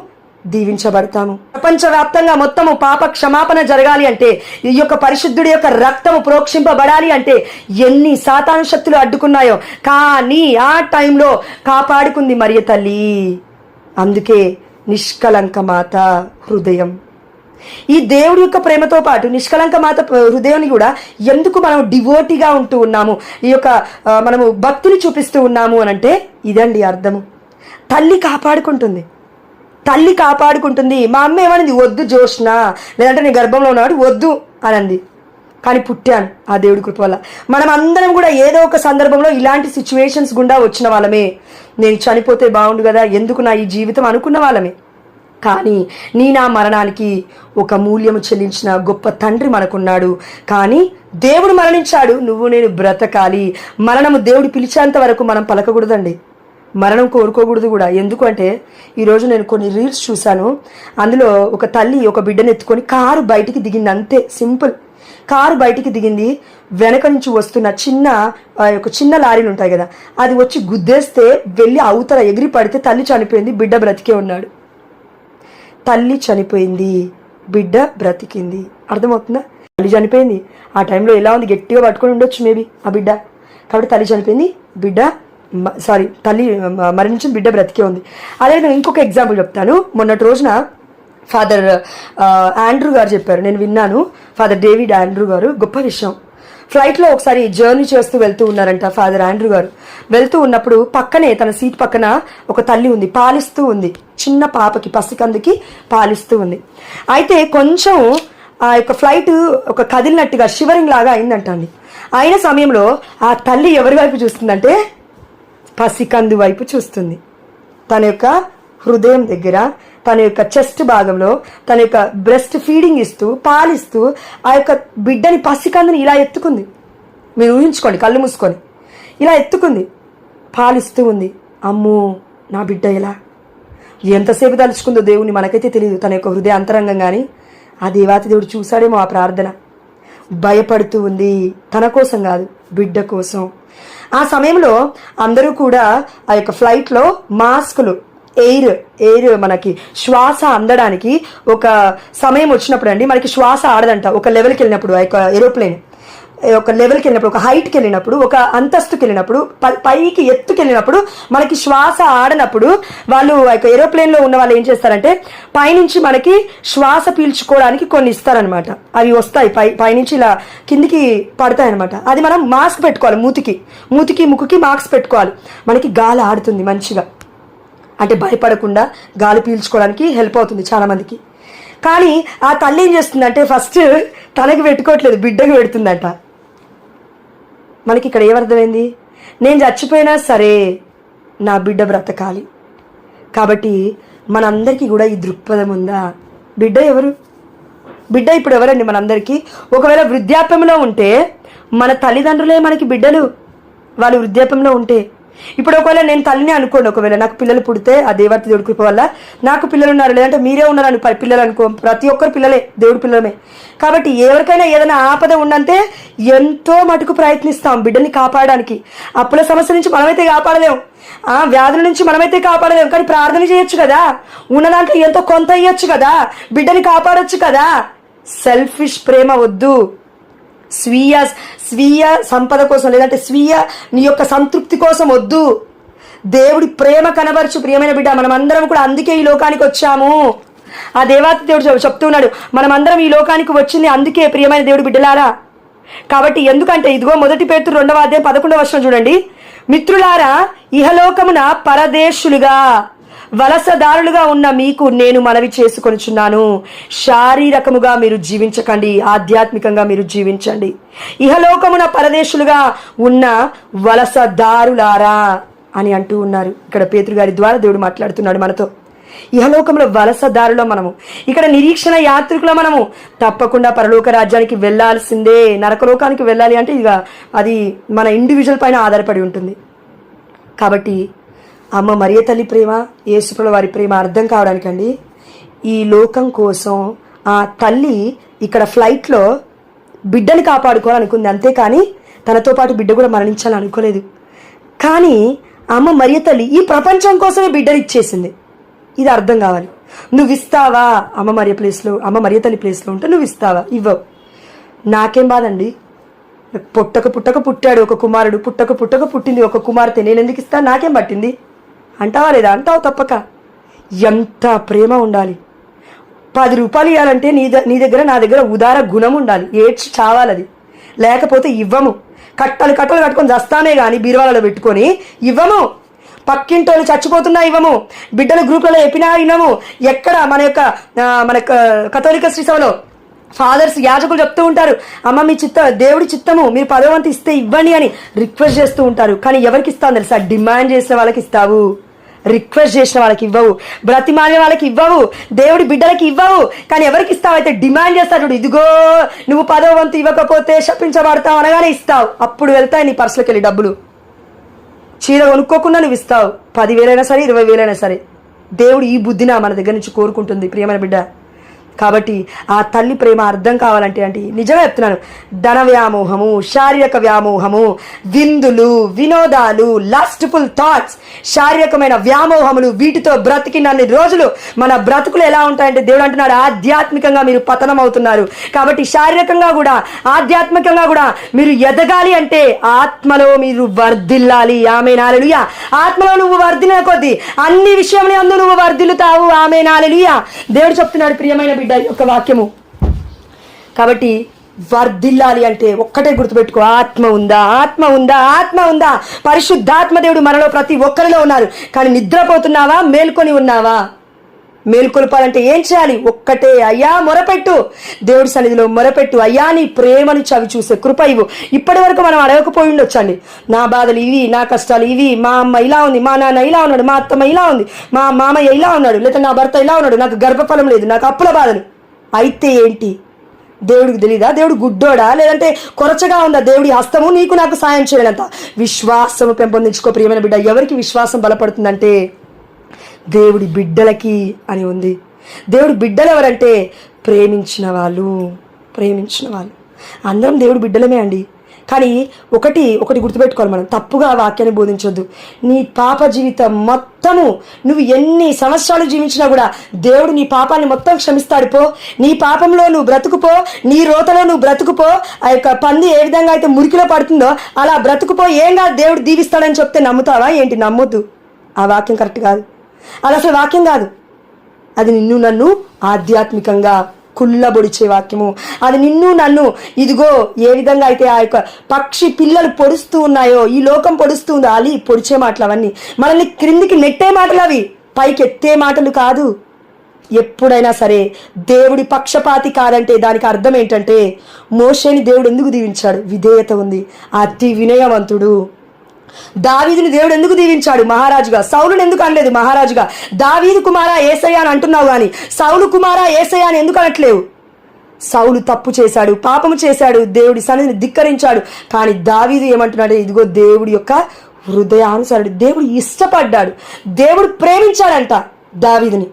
దీవించబడతాము. ప్రపంచవ్యాప్తంగా మొత్తము పాప క్షమాపణ జరగాలి అంటే, ఈ యొక్క పరిశుద్ధుడి యొక్క రక్తము ప్రోక్షింపబడాలి అంటే ఎన్ని సాతాను శక్తులు అడ్డుకున్నాయో, కానీ ఆ టైంలో కాపాడుకుంది మరియ తల్లి. అందుకే నిష్కలంక మాత హృదయం. ఈ దేవుడి యొక్క ప్రేమతో పాటు నిష్కలంక మాత హృదయాన్ని కూడా ఎందుకు మనం డివోటీగా ఉంటూ ఉన్నాము, ఈ యొక్క మనము భక్తిని చూపిస్తూ ఉన్నాము అని అంటే ఇదండి అర్థము. తల్లి కాపాడుకుంటుంది. మా అమ్మ ఏమనింది, వద్దు జోష్న, లేదంటే నీ గర్భంలో ఉన్నవాడు వద్దు అనంది. కానీ పుట్టాను ఆ దేవుడి కృప వల్ల. మనం అందరం కూడా ఏదో ఒక సందర్భంలో ఇలాంటి సిచ్యువేషన్స్ గుండా వచ్చిన వాళ్ళమే. నేను చనిపోతే బాగుండు కదా, ఎందుకు నా ఈ జీవితం అనుకున్న వాళ్ళమే. కానీ నా మరణానికి ఒక మూల్యము చెల్లించిన గొప్ప తండ్రి మనకున్నాడు. కానీ దేవుడు మరణించాడు, నువ్వు నేను బ్రతకాలి. మరణము దేవుడు పిలిచేంత వరకు మనం పలకకూడదండి, మరణం కోరుకోకూడదు కూడా. ఎందుకంటే ఈరోజు నేను కొన్ని రీల్స్ చూశాను. అందులో ఒక తల్లి ఒక బిడ్డను ఎత్తుకొని కారు బయటికి దిగింది, అంతే సింపుల్. కారు బయటికి దిగింది, వెనక నుంచి వస్తున్న చిన్న లారీలు ఉంటాయి కదా, అది వచ్చి గుద్దేస్తే వెళ్ళి అవతల ఎగిరి పడితే తల్లి చనిపోయింది, బిడ్డ బ్రతికే ఉన్నాడు. తల్లి చనిపోయింది, బిడ్డ బ్రతికింది. అర్థమవుతుందా? తల్లి చనిపోయింది, ఆ టైంలో ఎలా ఉంది, గట్టిగా పట్టుకొని ఉండొచ్చు మేబీ ఆ బిడ్డ. కాబట్టి తల్లి చనిపోయింది, తల్లి మరణించిన, బిడ్డ బ్రతికే ఉంది. అదే నేను ఇంకొక ఎగ్జాంపుల్ చెప్తాను. మొన్నటి రోజున ఫాదర్ ఆండ్రూ గారు చెప్పారు, నేను విన్నాను. ఫాదర్ డేవిడ్ ఆండ్రూ గారు, గొప్ప విషయం. ఫ్లైట్లో ఒకసారి జర్నీ చేస్తూ వెళ్తూ ఉన్నారంట ఫాదర్ ఆండ్రూ గారు. వెళ్తూ ఉన్నప్పుడు పక్కనే తన సీట్ పక్కన ఒక తల్లి ఉంది, పాలిస్తూ ఉంది, చిన్న పాపకి, పసికందుకి పాలిస్తూ ఉంది. అయితే కొంచెం ఆ యొక్క ఫ్లైట్ ఒక కదిలినట్టుగా షివరింగ్ లాగా అయిందంట అండి. అయిన సమయంలో ఆ తల్లి ఎవరి వైపు చూస్తుందంటే పసికందు వైపు చూస్తుంది. తన యొక్క హృదయం దగ్గర, తన యొక్క చెస్ట్ భాగంలో తన యొక్క బ్రెస్ట్ ఫీడింగ్ ఇస్తూ, పాలిస్తూ ఆ యొక్క బిడ్డని, పసికందుని ఇలా ఎత్తుకుంది. మీరు ఊహించుకోండి, కళ్ళు మూసుకొని ఇలా ఎత్తుకుంది, పాలిస్తూ ఉంది. అమ్మో, నా బిడ్డ ఎలా, ఎంతసేపు తలుచుకుందో దేవుని మనకైతే తెలియదు, తన యొక్క హృదయ అంతరంగం. కానీ ఆ దేవాతి దేవుడు చూశాడేమో ఆ ప్రార్థన. భయపడుతూ ఉంది, తన కోసం కాదు, బిడ్డ కోసం. ఆ సమయంలో అందరూ కూడా ఆ యొక్క ఫ్లైట్లో మాస్కులు, ఎయిర్ మనకి శ్వాస అందడానికి ఒక సమయం వచ్చినప్పుడు అండి, మనకి శ్వాస ఆడదంట. ఒక లెవెల్కి వెళ్ళినప్పుడు, ఆ యొక్క ఏరోప్లేన్ ఒక లెవెల్కి వెళ్ళినప్పుడు, ఒక హైట్కి వెళ్ళినప్పుడు, ఒక అంతస్తుకి వెళ్ళినప్పుడు, పైకి ఎత్తుకి వెళ్ళినప్పుడు మనకి శ్వాస ఆడనప్పుడు వాళ్ళు ఆ యొక్క ఏరోప్లేన్లో ఉన్న వాళ్ళు ఏం చేస్తారంటే పైనుంచి మనకి శ్వాస పీల్చుకోవడానికి కొన్ని ఇస్తారనమాట. అవి వస్తాయి పైనుంచి ఇలా కిందికి పడతాయి అనమాట. అది మనం మాస్క్ పెట్టుకోవాలి, మూతికి ముక్కుకి మాస్క్ పెట్టుకోవాలి. మనకి గాలి ఆడుతుంది మంచిగా, అంటే భయపడకుండా గాలి పీల్చుకోవడానికి హెల్ప్ అవుతుంది చాలామందికి. కానీ ఆ తల్లి ఏం చేస్తుందంటే ఫస్ట్ తనకి పెట్టుకోవట్లేదు, బిడ్డకి పెడుతుందంట. మనకి ఇక్కడ ఏమర్థమైంది? నేను చచ్చిపోయినా సరే నా బిడ్డ బ్రతకాలి. కాబట్టి మనందరికీ కూడా ఈ దృక్పథం ఉందా? బిడ్డ ఎవరు? బిడ్డ ఇప్పుడు ఎవరండి మనందరికీ? ఒకవేళ వృద్ధాప్యంలో ఉంటే మన తల్లిదండ్రులే మనకి బిడ్డలు, వాళ్ళు వృద్ధాప్యంలో ఉంటే. ఇప్పుడు ఒకవేళ నేను తల్లిని అనుకోండి, ఒకవేళ నాకు పిల్లలు పుడితే ఆ దేవత దేవుడి కృప వల్ల నాకు పిల్లలు ఉన్నారు, లేదంటే మీరే ఉన్నారని పిల్లలు అనుకో, ప్రతి ఒక్కరు పిల్లలే, దేవుడి పిల్లలమే. కాబట్టి ఎవరికైనా ఏదైనా ఆపద ఉందంటే ఎంతో మటుకు ప్రయత్నిస్తాం బిడ్డని కాపాడడానికి. అప్పుల సమస్య నుంచి మనమైతే కాపాడలేము, వ్యాధుల నుంచి మనమైతే కాపాడలేము, కానీ ప్రార్థన చేయొచ్చు కదా, ఉన్న దాంట్లో ఎంతో కొంత ఇయ్యొచ్చు కదా, బిడ్డని కాపాడొచ్చు కదా. సెల్ఫిష్ ప్రేమ వద్దు. స్వీయ సంపద కోసం, లేదంటే నీ యొక్క సంతృప్తి కోసం వద్దు. దేవుడి ప్రేమ కనబరచు ప్రియమైన బిడ్డ. మనమందరం కూడా అందుకే ఈ లోకానికి వచ్చాము. ఆ దేవాతి దేవుడు చెప్తున్నాడు, మనమందరం ఈ లోకానికి వచ్చింది అందుకే ప్రియమైన దేవుడి బిడ్డలారా. కాబట్టి ఎందుకంటే ఇదిగో 1 పేతురు 2వ అధ్యాయం 11వ వచనం చూడండి. మిత్రులారా, ఇహలోకమున పరదేశులుగా వలసదారులుగా ఉన్న మీకు నేను మనవి చేసుకొనుచున్నాను, శారీరకముగా మీరు జీవించకండి, ఆధ్యాత్మికంగా మీరు జీవించండి. ఇహలోకమున పరదేశులుగా ఉన్న వలసదారులారా అని అంటూ ఉన్నారు. ఇక్కడ పేతురు గారి ద్వారా దేవుడు మాట్లాడుతున్నాడు మనతో. ఇహలోకంలో వలసదారులో మనము, ఇక్కడ నిరీక్షణ యాత్రికుల మనము. తప్పకుండా పరలోక రాజ్యానికి వెళ్లాల్సిందే. నరకలోకానికి వెళ్ళాలి అంటే ఇక అది మన ఇండివిజువల్ పైన ఆధారపడి ఉంటుంది. కాబట్టి అమ్మ మరియ తల్లి ప్రేమ, యేసుప్రభుల వారి ప్రేమ అర్థం కావడానికండి ఈ లోకం కోసం ఆ తల్లి ఇక్కడ ఫ్లైట్లో బిడ్డని కాపాడుకోవాలనుకుంది, అంతేకాని తనతో పాటు బిడ్డ కూడా మరణించాలనుకోలేదు. కానీ అమ్మ మరియ తల్లి ఈ ప్రపంచం కోసమే బిడ్డని ఇచ్చేసింది. ఇది అర్థం కావాలి. నువ్వు ఇస్తావా? అమ్మ మరియ తల్లి ప్లేస్లో ఉంటే నువ్వు ఇస్తావా? ఇవ్వవు. నాకేం బాధండి, పుట్టక పుట్టాడు ఒక కుమారుడు, పుట్టక పుట్టింది ఒక కుమార్తె, నేను ఎందుకు ఇస్తాను? నాకేం పట్టింది అంటావా? లేదా? అంటావు తప్పక. ఎంత ప్రేమ ఉండాలి. 10 రూపాయలు ఇవ్వాలంటే నీ దగ్గర నా దగ్గర ఉదార గుణం ఉండాలి. ఏడ్చి చావాలది, లేకపోతే ఇవ్వము. కట్టలు కట్టుకొని చస్తానే కానీ బీరువాలలో పెట్టుకొని ఇవ్వము. పక్కింటోళ్ళు చచ్చిపోతున్నా ఇవ్వము. బిడ్డల గ్రూప్లలో ఎప్పినా ఇవ్వము. ఎక్కడ మన కథోలిక శ్రీ సభలో ఫాదర్స్ యాజకులు చెప్తూ ఉంటారు, అమ్మ మీ దేవుడి చిత్తము, మీరు 10వ వంతు ఇస్తే ఇవ్వండి అని రిక్వెస్ట్ చేస్తూ ఉంటారు. కానీ ఎవరికి ఇస్తావు తెలుసా? డిమాండ్ చేసిన వాళ్ళకి ఇస్తావు, రిక్వెస్ట్ చేసిన వాళ్ళకి ఇవ్వవు, బ్రతిమాలిన వాళ్ళకి ఇవ్వవు, దేవుడి బిడ్డలకి ఇవ్వవు. కానీ ఎవరికి ఇస్తావు? అయితే డిమాండ్ చేస్తాడు చూడు, ఇదిగో నువ్వు 10వ వంతు ఇవ్వకపోతే శపించబడతావు అనగానే ఇస్తావు. అప్పుడు వెళ్తాయి నీ పర్సులోకి వెళ్ళి డబ్బులు. చీర కొనుక్కోకుండా నువ్వు ఇస్తావు, 10,000 అయినా సరే 20,000 అయినా సరే. దేవుడు ఈ బుద్ధిని మన దగ్గర నుంచి కోరుకుంటుంది ప్రియమైన బిడ్డ. కాబట్టి ఆ తల్లి ప్రేమ అర్థం కావాలంటే నిజమే చెప్తున్నాను, ధన వ్యామోహము, శారీరక వ్యామోహము, విందులు, వినోదాలు, లాస్ట్ఫుల్ థాట్స్, శారీరకమైన వ్యామోహములు, వీటితో బ్రతికినన్ని రోజులు మన బ్రతుకులు ఎలా ఉంటాయంటే దేవుడు అంటున్నాడు, ఆధ్యాత్మికంగా మీరు పతనం అవుతున్నారు. కాబట్టి శారీరకంగా కూడా ఆధ్యాత్మికంగా కూడా మీరు ఎదగాలి అంటే ఆత్మలో మీరు వర్ధిల్లాలి. ఆమేన్ హల్లెలూయా. ఆత్మలో నువ్వు వర్ధిల్లిన కొద్దీ అన్ని విషయంలో అందు నువ్వు వర్ధిల్లుతావు. ఆమేన్ హల్లెలూయా. దేవుడు చెప్తున్నాడు ప్రియమైన బిడ్డ ఒక వాక్యము. కాబట్టి వర్ధిల్లాలి అంటే ఒక్కటే గుర్తుపెట్టుకో, ఆత్మ ఉందా, ఆత్మ ఉందా, ఆత్మ ఉందా. పరిశుద్ధాత్మ దేవుడు మనలో ప్రతి ఒక్కరిలో ఉన్నారు. కానీ నిద్రపోతున్నావా, మేల్కొని ఉన్నావా? మేల్కొల్పాలంటే ఏం చేయాలి? ఒక్కటే, అయ్యా మొరపెట్టు, దేవుడి సన్నిధిలో మొరపెట్టు, అయ్యా నీ ప్రేమను చవి చూసే కృప ఇవ్వు. ఇప్పటి వరకు మనం అడగకపోయి ఉండొచ్చండి, నా బాధలు ఇవి, నా కష్టాలు ఇవి, మా అమ్మ ఇలా ఉంది, మా నాన్న ఇలా ఉన్నాడు, మా అత్తమ్మ ఇలా ఉంది, మా మామయ్య ఇలా ఉన్నాడు, లేదా నా భర్త ఇలా ఉన్నాడు, నాకు గర్భఫలం లేదు, నాకు అప్పుల బాధలు. అయితే ఏంటి? దేవుడికి తెలీదా? దేవుడు గుడ్డోడా? లేదంటే కొరచగా ఉందా దేవుడి హస్తము నీకు నాకు సాయం చేయనంత? విశ్వాసము పెంపొందించుకో ప్రియమైన బిడ్డ. ఎవరికి విశ్వాసం బలపడుతుందంటే దేవుడి బిడ్డలకి అని ఉంది. దేవుడి బిడ్డలు ఎవరంటే ప్రేమించిన వాళ్ళు. అందరం దేవుడి బిడ్డలమే అండి. కానీ ఒకటి గుర్తుపెట్టుకోవాలి, మనం తప్పుగా వాక్యాన్ని బోధించొద్దు. నీ పాప జీవితం మొత్తము నువ్వు ఎన్ని సంవత్సరాలు జీవించినా కూడా దేవుడు నీ పాపాన్ని మొత్తం క్షమిస్తాడు. పో, నీ పాపంలో నువ్వు బ్రతుకుపో, నీ రోతలో నువ్వు బ్రతుకుపో. ఆ యొక్క పంది ఏ విధంగా అయితే మురికిలో పడుతుందో అలా బ్రతుకుపో, ఏం కాదు దేవుడు దీవిస్తాడని చెప్తే నమ్ముతావా ఏంటి? నమ్మొద్దు. ఆ వాక్యం కరెక్ట్ కాదు. అది అసలు వాక్యం కాదు. అది నిన్ను నన్ను ఆధ్యాత్మికంగా కుళ్ళబొడిచే వాక్యము. అది నిన్ను నన్ను ఇదిగో ఏ విధంగా అయితే ఆ యొక్క పక్షి పిల్లలు పొడుస్తూ ఉన్నాయో, ఈ లోకం పొడుస్తూ ఉందో అలి పొడిచే మాటలు అవన్నీ. మనల్ని క్రిందికి నెట్టే మాటలు, అవి పైకి ఎత్తే మాటలు కాదు. ఎప్పుడైనా సరే దేవుడి పక్షపాతి కాదంటే దానికి అర్థం ఏంటంటే, మోషేని దేవుడు ఎందుకు దీవించాడు? విధేయత ఉంది, అతి వినయవంతుడు. దావీదుని దేవుడు ఎందుకు దీవించాడు? మహారాజుగా. సౌలుని ఎందుకు అనలేదు మహారాజుగా? దావీదు కుమారా యేసయ్య అని అంటున్నావు కానీ సౌలు కుమారా యేసయ్య అని ఎందుకు అనట్లేవు? సౌలు తప్పు చేశాడు, పాపము చేశాడు, దేవుడి సన్నిధిని ధిక్కరించాడు. కానీ దావీదు ఏమంటున్నాడు? ఇదిగో దేవుడి యొక్క హృదయానుసారుడు, దేవుడు ఇష్టపడ్డాడు, దేవుడు ప్రేమించాడంట దావీదుని.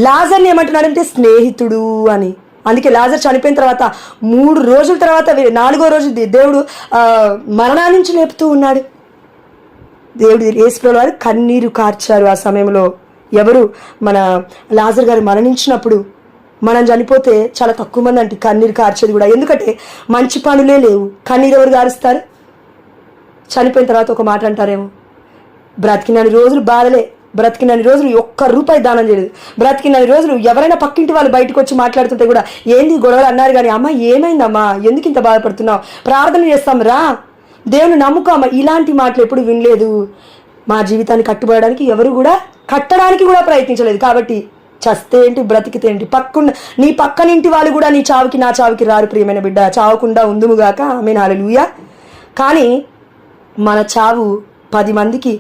లాజర్ని ఏమంటున్నాడంటే స్నేహితుడు అని. అందుకే లాజర్ చనిపోయిన తర్వాత 3 రోజుల తర్వాత 4వ రోజు దేవుడు మరణాన్ని నుంచి లేపుతూ ఉన్నాడు. దేవుడు యేసుప్రభువు వారు కన్నీరు కార్చారు ఆ సమయంలో. ఎవరు? మన లాజర్ గారు మరణించినప్పుడు. మనం చనిపోతే చాలా తక్కువ మంది అంటే కన్నీరు కార్చేది కూడా. ఎందుకంటే మంచి పనులే లేవు, కన్నీరు ఎవరు కారుస్తారు? చనిపోయిన తర్వాత ఒక మాట అంటారేమో, బ్రతికినన్ని రోజులు బాధలే, బ్రతికినన్ని రోజులు ఒక్క రూపాయి దానం చేయలేదు, బ్రతికినన్ని రోజులు ఎవరైనా పక్కింటి వాళ్ళు బయటకు వచ్చి మాట్లాడుతుంటే కూడా ఏంది గొడవలు అన్నారు. కానీ అమ్మ ఏమైందమ్మా, ఎందుకు ఇంత బాధపడుతున్నావు, ప్రార్థన చేస్తాం రా, దేవుని నమ్ముకోమ్మ, ఇలాంటి మాటలు ఎప్పుడు వినలేదు. మా జీవితాన్ని కట్టుబడడానికి ఎవరు కూడా కట్టడానికి కూడా ప్రయత్నించలేదు. కాబట్టి చస్తే ఏంటి, బ్రతికితే ఏంటి, నీ పక్కనింటి వాళ్ళు కూడా నీ చావుకి నా చావుకి రారు ప్రియమైన బిడ్డ. చావకుండా ఉందుముగాక. ఆమేన్ హల్లెలూయా. కానీ మన చావు 10 మందికి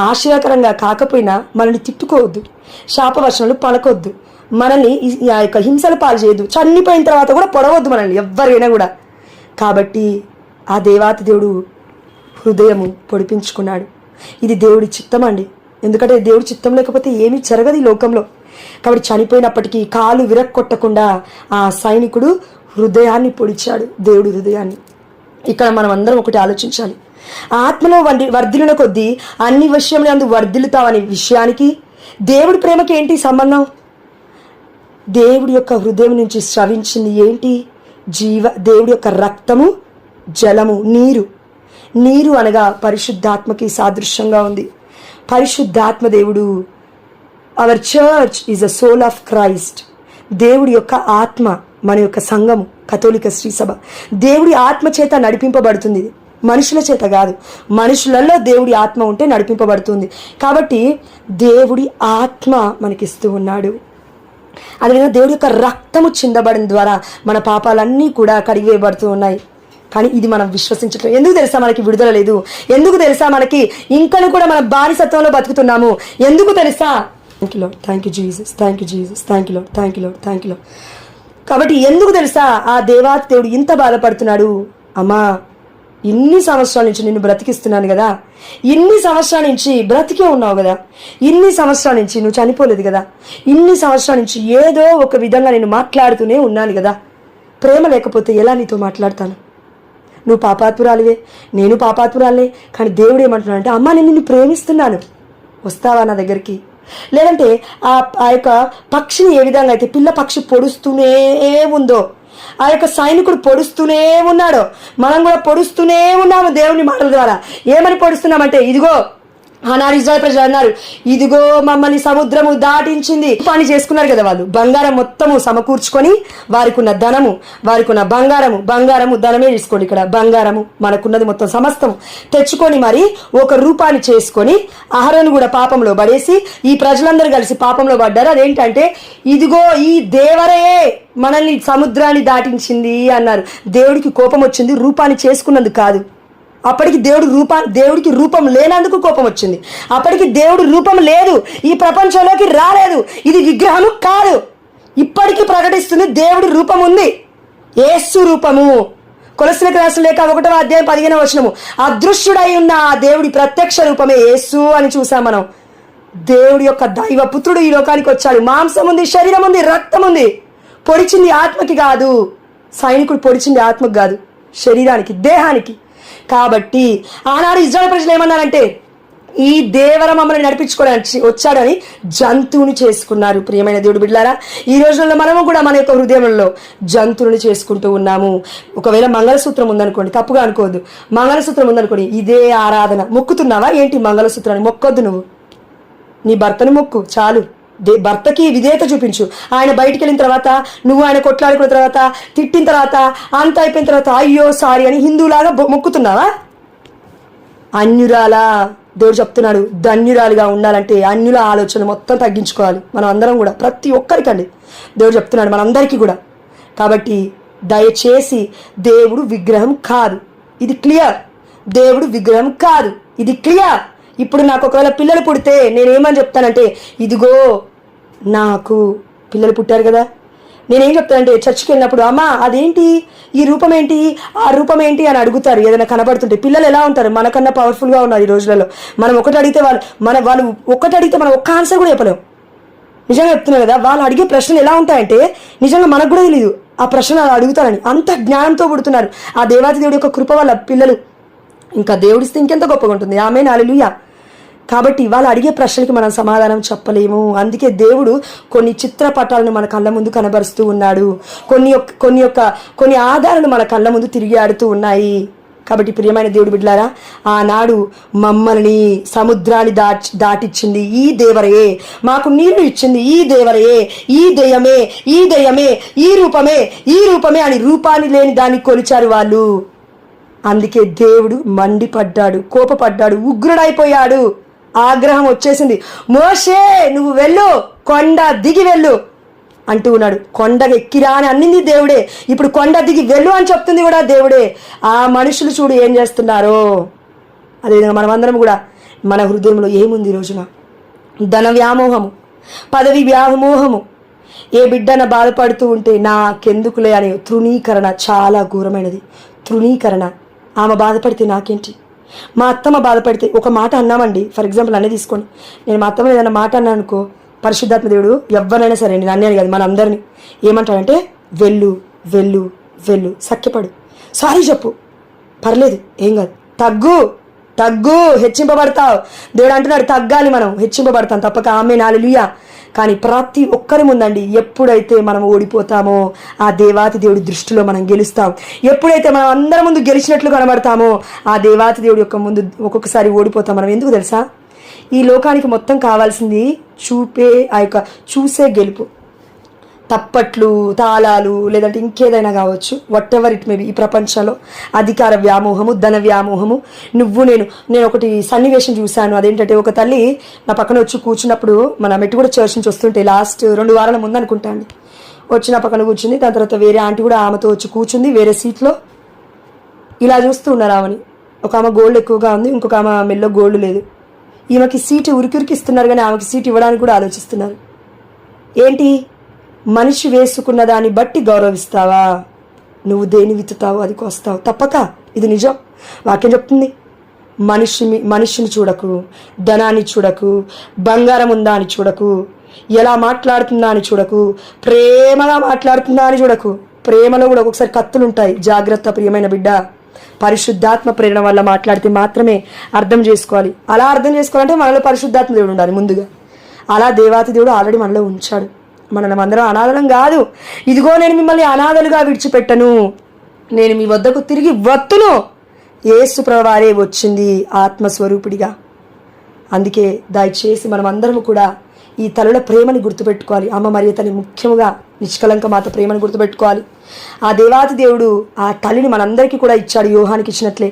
ఆశ్చర్యకరంగా కాకపోయినా మనల్ని తిట్టుకోవద్దు, శాపవచనాలు పలకొద్దు, మనల్ని ఆ యొక్క హింసలు పాలు చేయొద్దు, చనిపోయిన తర్వాత కూడా పొడవద్దు మనల్ని ఎవరైనా కూడా. కాబట్టి ఆ దేవాతి దేవుడు హృదయము పొడిపించుకున్నాడు. ఇది దేవుడి చిత్తం అండి. ఎందుకంటే దేవుడి చిత్తం లేకపోతే ఏమీ జరగదు ఈ లోకంలో. కాబట్టి చనిపోయినప్పటికీ కాలు విరక్కొట్టకుండా ఆ సైనికుడు హృదయాన్ని పొడిచాడు, దేవుడి హృదయాన్ని. ఇక్కడ మనం అందరం ఒకటి ఆలోచించాలి. ఆత్మలో వర్ధిల్లిన కొద్దీ అన్ని విషయంలో అందు వర్ధిల్లుతావనే విషయానికి దేవుడి ప్రేమకి ఏంటి సంబంధం? దేవుడి యొక్క హృదయం నుంచి స్రవించింది ఏంటి? దేవుడి యొక్క రక్తము, జలము, నీరు అనగా పరిశుద్ధాత్మకి సాదృశ్యంగా ఉంది. పరిశుద్ధాత్మ దేవుడు. Our church is a soul of Christ. దేవుడి యొక్క ఆత్మ మన యొక్క సంఘము, కథోలిక శ్రీ సభ దేవుడి ఆత్మ చేత నడిపింపబడుతుంది, మనుషుల చేత కాదు. మనుషులలో దేవుడి ఆత్మ ఉంటే నడిపింపబడుతుంది. కాబట్టి దేవుడి ఆత్మ మనకిస్తూ ఉన్నాడు. అదేవిధంగా దేవుడి యొక్క రక్తము చిందబడిన ద్వారా మన పాపాలన్నీ కూడా కడిగివేయబడుతూ ఉన్నాయి. కానీ ఇది మనం విశ్వసించట్లేదు. ఎందుకు తెలుసా మనకి విడుదల లేదు? ఎందుకు తెలుసా మనకి ఇంకను కూడా మన బానిసత్వంలో బతుకుతున్నాము? ఎందుకు తెలుసా? Thank you Jesus, thank you Jesus, thank you lord, thank you lord, thank you lord. కాబట్టి ఎందుకు తెలుసా ఆ దేవాతి దేవుడు ఇంత బాధపడుతున్నాడు? అమ్మా, ఇన్ని సంవత్సరాల నుంచి నిన్ను బ్రతికిస్తున్నాను కదా, ఇన్ని సంవత్సరాల నుంచి బ్రతికే ఉన్నావు కదా, ఇన్ని సంవత్సరాల నుంచి నువ్వు చనిపోలేదు కదా, ఇన్ని సంవత్సరాల నుంచి ఏదో ఒక విధంగా నేను మాట్లాడుతూనే ఉన్నాను కదా. ప్రేమ లేకపోతే ఎలా నీతో మాట్లాడతాను? నువ్వు పాపాత్మురాలివే, నేను పాపాత్మురాలే. కానీ దేవుడు ఏమంటున్నాడు అంటే, అమ్మా నేను నిన్ను ప్రేమిస్తున్నాను, వస్తావా నా దగ్గరికి? లేదంటే ఆ యొక్క పక్షిని ఏ విధంగా అయితే పిల్ల పక్షి పొడుస్తూనే ఉందో, ఆ యొక్క సైనికుడు పొడుస్తూనే ఉన్నాడు, మనం కూడా పొడుస్తూనే ఉన్నాము దేవుని మాటల ద్వారా. ఏమని పొడుస్తున్నామంటే, ఇదిగో ఆనాడు ఇజ్రాయెల్ ప్రజలు అన్నారు, ఇదిగో మమ్మల్ని సముద్రము దాటించింది. పని చేసుకున్నారు కదా వాళ్ళు, బంగారం మొత్తము సమకూర్చుకొని వారికి ఉన్న ధనము, వారికి ఉన్న బంగారము ధనమే తీసుకోండి, ఇక్కడ బంగారము మనకున్నది మొత్తం సమస్తము తెచ్చుకొని మరి ఒక రూపాన్ని చేసుకొని అహరోను కూడా పాపంలో పడేసి ఈ ప్రజలందరూ కలిసి పాపంలో పడ్డారు. అదేంటంటే, ఇదిగో ఈ దేవరే మనల్ని సముద్రాన్ని దాటించింది అన్నారు. దేవుడికి కోపం వచ్చింది రూపాన్ని చేసుకున్నందుకు కాదు. అప్పటికి దేవుడికి రూపం లేనందుకు కోపం వచ్చింది. అప్పటికి దేవుడు రూపం లేదు, ఈ ప్రపంచంలోకి రాలేదు, ఇది విగ్రహము కాదు. ఇప్పటికీ ప్రకటిస్తుంది దేవుడి రూపం ఉంది, యేసు రూపము. కొలస్సీలకు రాసిన లేఖ 1వ అధ్యాయం 15వ వచనము, అదృశ్యుడై ఉన్న ఆ దేవుడి ప్రత్యక్ష రూపమే యేసు అని చూసాం మనం. దేవుడి యొక్క దైవ పుత్రుడు ఈ లోకానికి వచ్చాడు. మాంసం ఉంది, శరీరం ఉంది, రక్తం ఉంది. పొడిచింది ఆత్మకి కాదు, సైనికుడు పొడిచింది ఆత్మకి కాదు, శరీరానికి, దేహానికి. కాబట్టి ఆనాడు ఇజ్రాయెల్ ప్రజలు ఏమన్నారంటే, ఈ దేవర మమ్మల్ని నడిపించుకోవడానికి వచ్చాడని జంతువుని చేసుకున్నారు. ప్రియమైన దేవుడు బిడ్డలారా, ఈ రోజుల్లో మనము కూడా మన యొక్క హృదయంలో జంతువుని చేసుకుంటూ ఉన్నాము. ఒకవేళ మంగళసూత్రం ఉందనుకోండి, తప్పుగా అనుకోవద్దు, మంగళసూత్రం ఉందనుకోండి, ఇదే ఆరాధన. మొక్కుతున్నావా ఏంటి మంగళసూత్రాన్ని? మొక్కొద్దు, నువ్వు నీ భర్తని మొక్కు చాలు. భర్తకి విధేయత చూపించు. ఆయన బయటికి వెళ్ళిన తర్వాత, నువ్వు ఆయన కొట్లాడుకున్న తర్వాత, తిట్టిన తర్వాత, అంత అయిపోయిన తర్వాత అయ్యో సారీ అని హిందువులాగా మొక్కుతున్నావా? అన్యురాలా దేవుడు చెప్తున్నాడు, ధన్యురాలుగా ఉండాలంటే అన్యుల ఆలోచన మొత్తం తగ్గించుకోవాలి. మనం అందరం కూడా, ప్రతి ఒక్కరికండి దేవుడు చెప్తున్నాడు, మనందరికీ కూడా. కాబట్టి దయచేసి దేవుడు విగ్రహం కాదు, ఇది క్లియర్. దేవుడు విగ్రహం కాదు, ఇది క్లియర్. ఇప్పుడు నాకు ఒకవేళ పిల్లలు పుడితే నేనేమని చెప్తానంటే, ఇదిగో నాకు పిల్లలు పుట్టారు కదా, నేనేం చెప్తానంటే, చర్చికి వెళ్ళినప్పుడు, అమ్మా అదేంటి, ఈ రూపం ఏంటి, ఆ రూపం ఏంటి అని అడుగుతారు. ఏదైనా కనబడుతుంటే పిల్లలు ఎలా ఉంటారు, మనకన్నా పవర్ఫుల్గా ఉన్నారు ఈ రోజులలో. మనం ఒకటి అడిగితే వాళ్ళు ఒకటి అడిగితే మనం ఒక్క ఆన్సర్ కూడా చెప్పలేం. నిజంగా చెప్తున్నాను కదా, వాళ్ళు అడిగే ప్రశ్నలు ఎలా ఉంటాయంటే నిజంగా మనకు కూడా తెలియదు ఆ ప్రశ్నలు అలా అడుగుతారని. అంత జ్ఞానంతో పుడుతున్నారు. ఆ దేవాతి దేవుడి యొక్క కృప వల్ల పిల్లలు ఇంకా దేవుడిస్తే ఇంకెంత గొప్పగా ఉంటుంది. ఆమేన్, హల్లెలూయా. కాబట్టి వాళ్ళు అడిగే ప్రశ్నలకి మనం సమాధానం చెప్పలేము. అందుకే దేవుడు కొన్ని చిత్రపటాలను మన కళ్ళ ముందు కనబరుస్తూ ఉన్నాడు. కొన్ని ఆధారాలు మన కళ్ళ ముందు తిరిగి ఆడుతూ ఉన్నాయి. కాబట్టి ప్రియమైన దేవుడు బిడ్డలారా, ఆనాడు మమ్మల్ని సముద్రాన్ని దాటిచ్చింది ఈ దేవరే, మాకు నీళ్లు ఇచ్చింది ఈ దేవరే, ఈ దయ్యమే, ఈ రూపమే అని రూపాన్ని లేని దాన్ని కొలిచారు వాళ్ళు. అందుకే దేవుడు మండిపడ్డాడు, కోపపడ్డాడు, ఉగ్రుడైపోయాడు, ఆగ్రహం వచ్చేసింది. మోషే నువ్వు వెళ్ళు, కొండ దిగి వెళ్ళు అంటూ ఉన్నాడు. కొండ ఎక్కిరా అని అన్నింది దేవుడే, ఇప్పుడు కొండ దిగి వెళ్ళు అని చెప్తుంది కూడా దేవుడే. ఆ మనుషులు చూడు ఏం చేస్తున్నారో. అదేవిధంగా మనమందరం కూడా మన హృదయంలో ఏముంది ఈ రోజున? ధన వ్యామోహము, పదవి వ్యామోహము. ఏ బిడ్డన బాధపడుతూ ఉంటే నాకెందుకులే అనే తృణీకరణ చాలా ఘోరమైనది. తృణీకరణ. ఆమె బాధపడితే నాకేంటి, మా అత్తమ్మ బాధపడితే ఒక మాట అన్నామండి, ఫర్ ఎగ్జాంపుల్ అన్నీ తీసుకోండి, నేను మా అత్తమ్మ ఏదైనా మాట అన్నాను అనుకో, పరిశుద్ధాత్మ దేవుడు ఎవరినైనా సరే, నేను అన్నాను కదా, మన అందరినీ ఏమంటాడంటే, వెళ్ళు వెళ్ళు వెళ్ళు, సఖ్యపడు, సారీ చెప్పు, పర్లేదు, ఏం కాదు, తగ్గు, హెచ్చింపబడతావు. దేవుడు అంటున్నాడు తగ్గాలి, మనం హెచ్చింపబడతాం తప్పక. ఆమేన్, హల్లెలూయా. కానీ ప్రతి ఒక్కరి ముందండి ఎప్పుడైతే మనం ఓడిపోతామో ఆ దేవాతి దేవుడి దృష్టిలో మనం గెలుస్తాం. ఎప్పుడైతే మనం అందరి ముందు గెలిచినట్లు కనబడతామో ఆ దేవాతి దేవుడి యొక్క ముందు ఒక్కొక్కసారి ఓడిపోతాం. మనం ఎందుకు తెలుసా? ఈ లోకానికి మొత్తం కావాల్సింది చూసే గెలుపు. తప్పట్లు, తాళాలు, లేదంటే ఇంకేదైనా కావచ్చు, what ever it may be. ఈ ప్రపంచంలో అధికార వ్యామోహము, ధన వ్యామోహము, నేను ఒకటి సన్నివేశం చూశాను. అదేంటంటే, ఒక తల్లి నా పక్కన వచ్చి కూర్చున్నప్పుడు, మన మెట్టుగూడ చర్చ్ నుంచి వస్తుంటే లాస్ట్ 2 వారాల ముందు అనుకుంటా అండి, వచ్చి నా పక్కన కూర్చుంది. దాని తర్వాత వేరే ఆంటీ కూడా ఆమెతో వచ్చి కూర్చుంది వేరే సీట్లో. ఇలా చూస్తూ ఉన్నారు ఆమెని. ఒక ఆమె గోల్డ్ ఎక్కువగా ఉంది, ఇంకొక ఆమె మెల్లో గోల్డ్ లేదు. ఈమెకి సీటు ఉరికి ఇస్తున్నారు, కానీ ఆమెకి సీట్ ఇవ్వడానికి కూడా ఆలోచిస్తున్నారు. ఏంటి? మనిషి వేసుకున్న దాన్ని బట్టి గౌరవిస్తావా? నువ్వు దేని విత్తుతావు అది కోస్తావు, తప్పక. ఇది నిజం. వాక్యం చెప్తుంది, మనిషిని చూడకు, ధనాన్ని చూడకు, బంగారం ఉందా అని చూడకు, ఎలా మాట్లాడుతుందా అని చూడకు, ప్రేమగా మాట్లాడుతుందా అని చూడకు. ప్రేమలో కూడా ఒక్కొక్కసారి కత్తులు ఉంటాయి. జాగ్రత్త ప్రియమైన బిడ్డ. పరిశుద్ధాత్మ ప్రేరణ వల్ల మాట్లాడితే మాత్రమే అర్థం చేసుకోవాలి. అలా అర్థం చేసుకోవాలంటే మనలో పరిశుద్ధాత్మ దేవుడు ఉండాలి ముందుగా. అలా దేవాతి దేవుడు ఆల్రెడీ మనలో ఉంచాడు. మనం అందరం అనాథలం కాదు. ఇదిగో నేను మిమ్మల్ని అనాథలుగా విడిచిపెట్టను, నేను మీ వద్దకు తిరిగి వత్తును. యేసు ప్రభువారే వచ్చింది ఆత్మస్వరూపుడిగా. అందుకే దయచేసి మనం అందరం కూడా ఈ తల్లుల ప్రేమని గుర్తుపెట్టుకోవాలి. అమ్మ మరియ తల్లి ముఖ్యంగా నిష్కలంక మాత ప్రేమను గుర్తుపెట్టుకోవాలి. ఆ దేవాతి దేవుడు ఆ తల్లిని మనందరికీ కూడా ఇచ్చాడు, యోహానికి ఇచ్చినట్లే.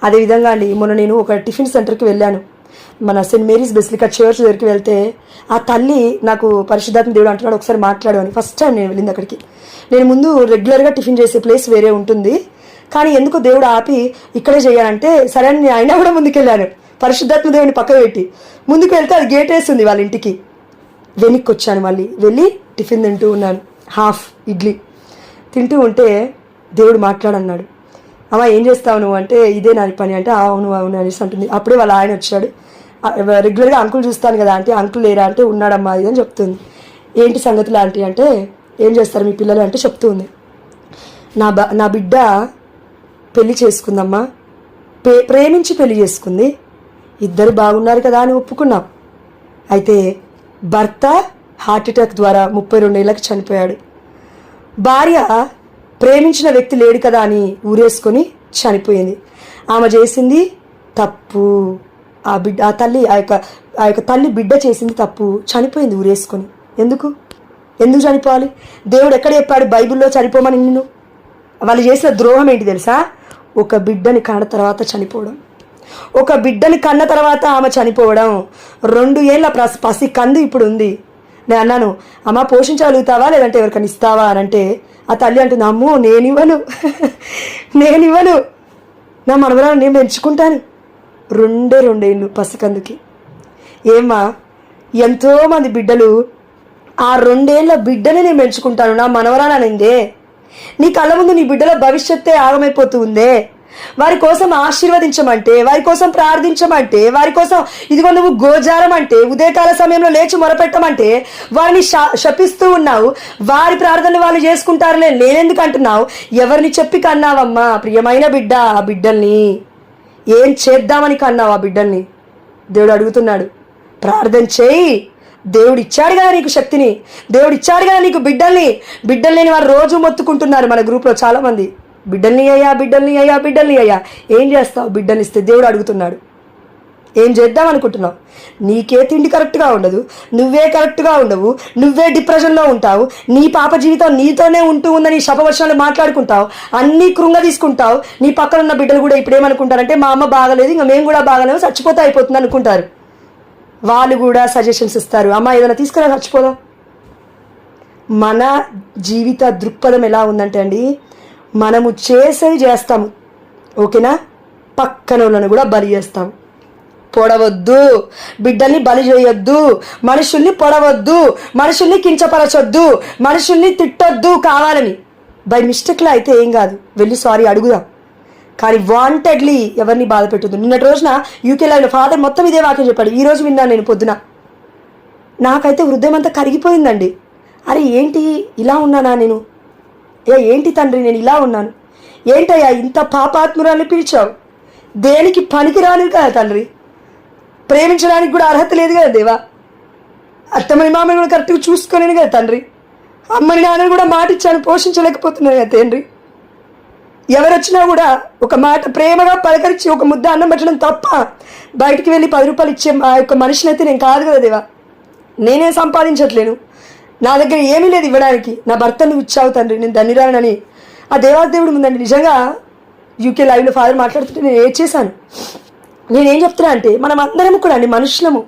అదేవిధంగా అండి, మొన్న నేను ఒక టిఫిన్ సెంటర్కి వెళ్ళాను. మన సెయింట్ మేరీస్ బెసిలికా చర్చ్ దగ్గరికి వెళ్తే ఆ తల్లి నాకు పరిశుద్ధాత్మ దేవుడు అంటున్నాడు ఒకసారి మాట్లాడు అని. ఫస్ట్ టైం నేను వెళ్ళింది అక్కడికి. నేను ముందు రెగ్యులర్గా టిఫిన్ చేసే ప్లేస్ వేరే ఉంటుంది, కానీ ఎందుకో దేవుడు ఆపి ఇక్కడే చేయాలంటే సరే అని అయినా కూడా ముందుకెళ్ళాను. పరిశుద్ధాత్మ దేవుడిని పక్కన పెట్టి ముందుకు వెళ్తే అది గేట్ వేస్తుంది వాళ్ళ ఇంటికి. వెనక్కి వచ్చాను, మళ్ళీ వెళ్ళి టిఫిన్ తింటూ ఉన్నాను. హాఫ్ ఇడ్లీ తింటూ ఉంటే దేవుడు మాట్లాడన్నాడు. అమ్మ ఏం చేస్తావు నువ్వు అంటే, ఇదే నా పని అంటే, అవును అవును అనేసి అంటుంది. అప్పుడే వాళ్ళ ఆయన వచ్చాడు. రెగ్యులర్గా అంకుల్ చూస్తాను కదా అంటే, అంకుల్ లేరా అంటే, ఉన్నాడమ్మా ఇది అని చెప్తుంది. ఏంటి సంగతులు ఆంటీ అంటే, ఏం చేస్తారు మీ పిల్లలు అంటే చెప్తుంది. నా బిడ్డ పెళ్లి చేసుకుందమ్మా, ప్రేమించి పెళ్లి చేసుకుంది, ఇద్దరు బాగున్నారు కదా అని ఒప్పుకున్నాం. అయితే భర్త హార్ట్ అటాక్ ద్వారా 32 ఏళ్ళకి చనిపోయాడు. భార్య ప్రేమించిన వ్యక్తి లేడు కదా అని ఊరేసుకొని చనిపోయింది. ఆమె చేసింది తప్పు. ఆ తల్లి బిడ్డ చేసింది తప్పు, చనిపోయింది ఊరేసుకొని. ఎందుకు చనిపోవాలి? దేవుడు ఎక్కడ చెప్పాడు బైబిల్లో చనిపోమని నిన్ను? వాళ్ళు చేసిన ద్రోహం ఏంటి తెలుసా? ఒక బిడ్డని కన్న తర్వాత చనిపోవడం. ఒక బిడ్డని కన్న తర్వాత ఆమె చనిపోవడం. 2 ఏళ్ళ పసి కందు ఇప్పుడు ఉంది. నేను అన్నాను, అమ్మ పోషించగలుగుతావా లేదంటే ఎవరికైనా ఇస్తావా అని అంటే, ఆ తల్లి అంటుంది, అమ్మో నేనివ్వను నా మనవరాలు నేను పెంచుకుంటాను. 2 ఏళ్ళు పసికందుకి. ఏమ్మా, ఎంతోమంది బిడ్డలు ఆ 2 ఏళ్ళ బిడ్డని నేను పెంచుకుంటాను నా మనవరాలు అనిందే. నీ కళ్ళ ముందు నీ బిడ్డల భవిష్యత్తే ఆగమైపోతూ ఉందే. వారి కోసం ఆశీర్వదించమంటే, వారి కోసం ప్రార్థించమంటే, వారి కోసం ఇదిగో నువ్వు గోజారం అంటే, ఉదయకాల సమయంలో లేచి మొరపెట్టమంటే వారిని శపిస్తూ ఉన్నావు. వారి ప్రార్థనలు వాళ్ళు చేసుకుంటారులే, నేనెందుకు అంటున్నావు? ఎవరిని చెప్పి కన్నావమ్మా ప్రియమైన బిడ్డ? ఆ బిడ్డల్ని ఏం చేద్దామని కన్నావు? ఆ బిడ్డల్ని దేవుడు అడుగుతున్నాడు. ప్రార్థన చేయి. దేవుడు ఇచ్చాడు కదా నీకు శక్తిని, దేవుడు ఇచ్చాడు కదా నీకు బిడ్డల్ని. బిడ్డల్ని వారు రోజు మొత్తుకుంటున్నారు మన గ్రూప్లో చాలామంది. బిడ్డల్ని అయ్యా. ఏం చేస్తావు? బిడ్డల్ని ఇస్తే దేవుడు అడుగుతున్నాడు, ఏం చేద్దాం అనుకుంటున్నావు? నీకే తిండి కరెక్ట్గా ఉండదు, నువ్వే కరెక్ట్గా ఉండవు, నువ్వే డిప్రెషన్లో ఉంటావు, నీ పాప జీవితం నీతోనే ఉంటూ ఉందని శపవర్షాలు మాట్లాడుకుంటావు, అన్నీ కృంగ తీసుకుంటావు. నీ పక్కన ఉన్న బిడ్డలు కూడా ఇప్పుడు ఏమనుకుంటారంటే, మా అమ్మ బాగలేదు, ఇంకా మేము కూడా బాగలేము, చచ్చిపోతే అయిపోతుంది అనుకుంటారు. వాళ్ళు కూడా సజెషన్స్ ఇస్తారు, అమ్మ ఏదైనా తీసుకురా చచ్చిపోదాం. మన జీవిత దృక్పథం ఎలా ఉందంటే అండి, మనము చేసేవి చేస్తాము, ఓకేనా, పక్కన వాళ్ళని కూడా బలి చేస్తాము. పొడవద్దు, బిడ్డల్ని బలి చేయొద్దు, మనుషుల్ని పొడవద్దు, మనుషుల్ని కించపరచొద్దు, మనుషుల్ని తిట్టొద్దు కావాలని. బై మిస్టేక్లో అయితే ఏం కాదు, వెళ్ళి సారీ అడుగుదాం. కానీ వాంటెడ్లీ ఎవరిని బాధ పెట్టద్దు. నిన్నటి రోజున యూకే లైవ్లో ఫాదర్ మొత్తం ఇదే వాక్యం చెప్పాడు. ఈరోజు విన్నాను నేను పొద్దున. నాకైతే హృదయం అంతా కరిగిపోయిందండి. అరే ఏంటి ఇలా ఉన్నానా నేను? ఏంటి తండ్రి నేను ఇలా ఉన్నాను? ఏంటయ్యా ఇంత పాపాత్మురాన్ని పిలిచావు? దేనికి పనికి రాను కదా తండ్రి, ప్రేమించడానికి కూడా అర్హత లేదు కదా దేవా. అత్తమ్మని మామని కూడా కరెక్ట్గా చూసుకోలేను కదా తండ్రి. అమ్మని నాన్నని కూడా మాట ఇచ్చాను, పోషించలేకపోతున్నాను కదా తండ్రి. ఎవరొచ్చినా కూడా ఒక మాట ప్రేమగా పలకరించి ఒక ముద్ద అన్నం పెట్టడం తప్ప బయటికి వెళ్ళి 10 రూపాయలు ఇచ్చే ఆ యొక్క మనిషిని అయితే నేను కాదు కదా దేవా. నేనే సంపాదించట్లేను, నా దగ్గర ఏమీ లేదు ఇవ్వడానికి, నా భర్త నువ్వు ఇచ్చావు తండ్రి, నేను ధన్యురాలని ఆ దేవాదేవుడు ముందండి. నిజంగా యూకే లైవ్లో ఫాదర్ మాట్లాడుతుంటే నేను ఏం చేశాను. నేనేం చెప్తున్నా అంటే మనం అందరం కూడా అండి మనుషులము.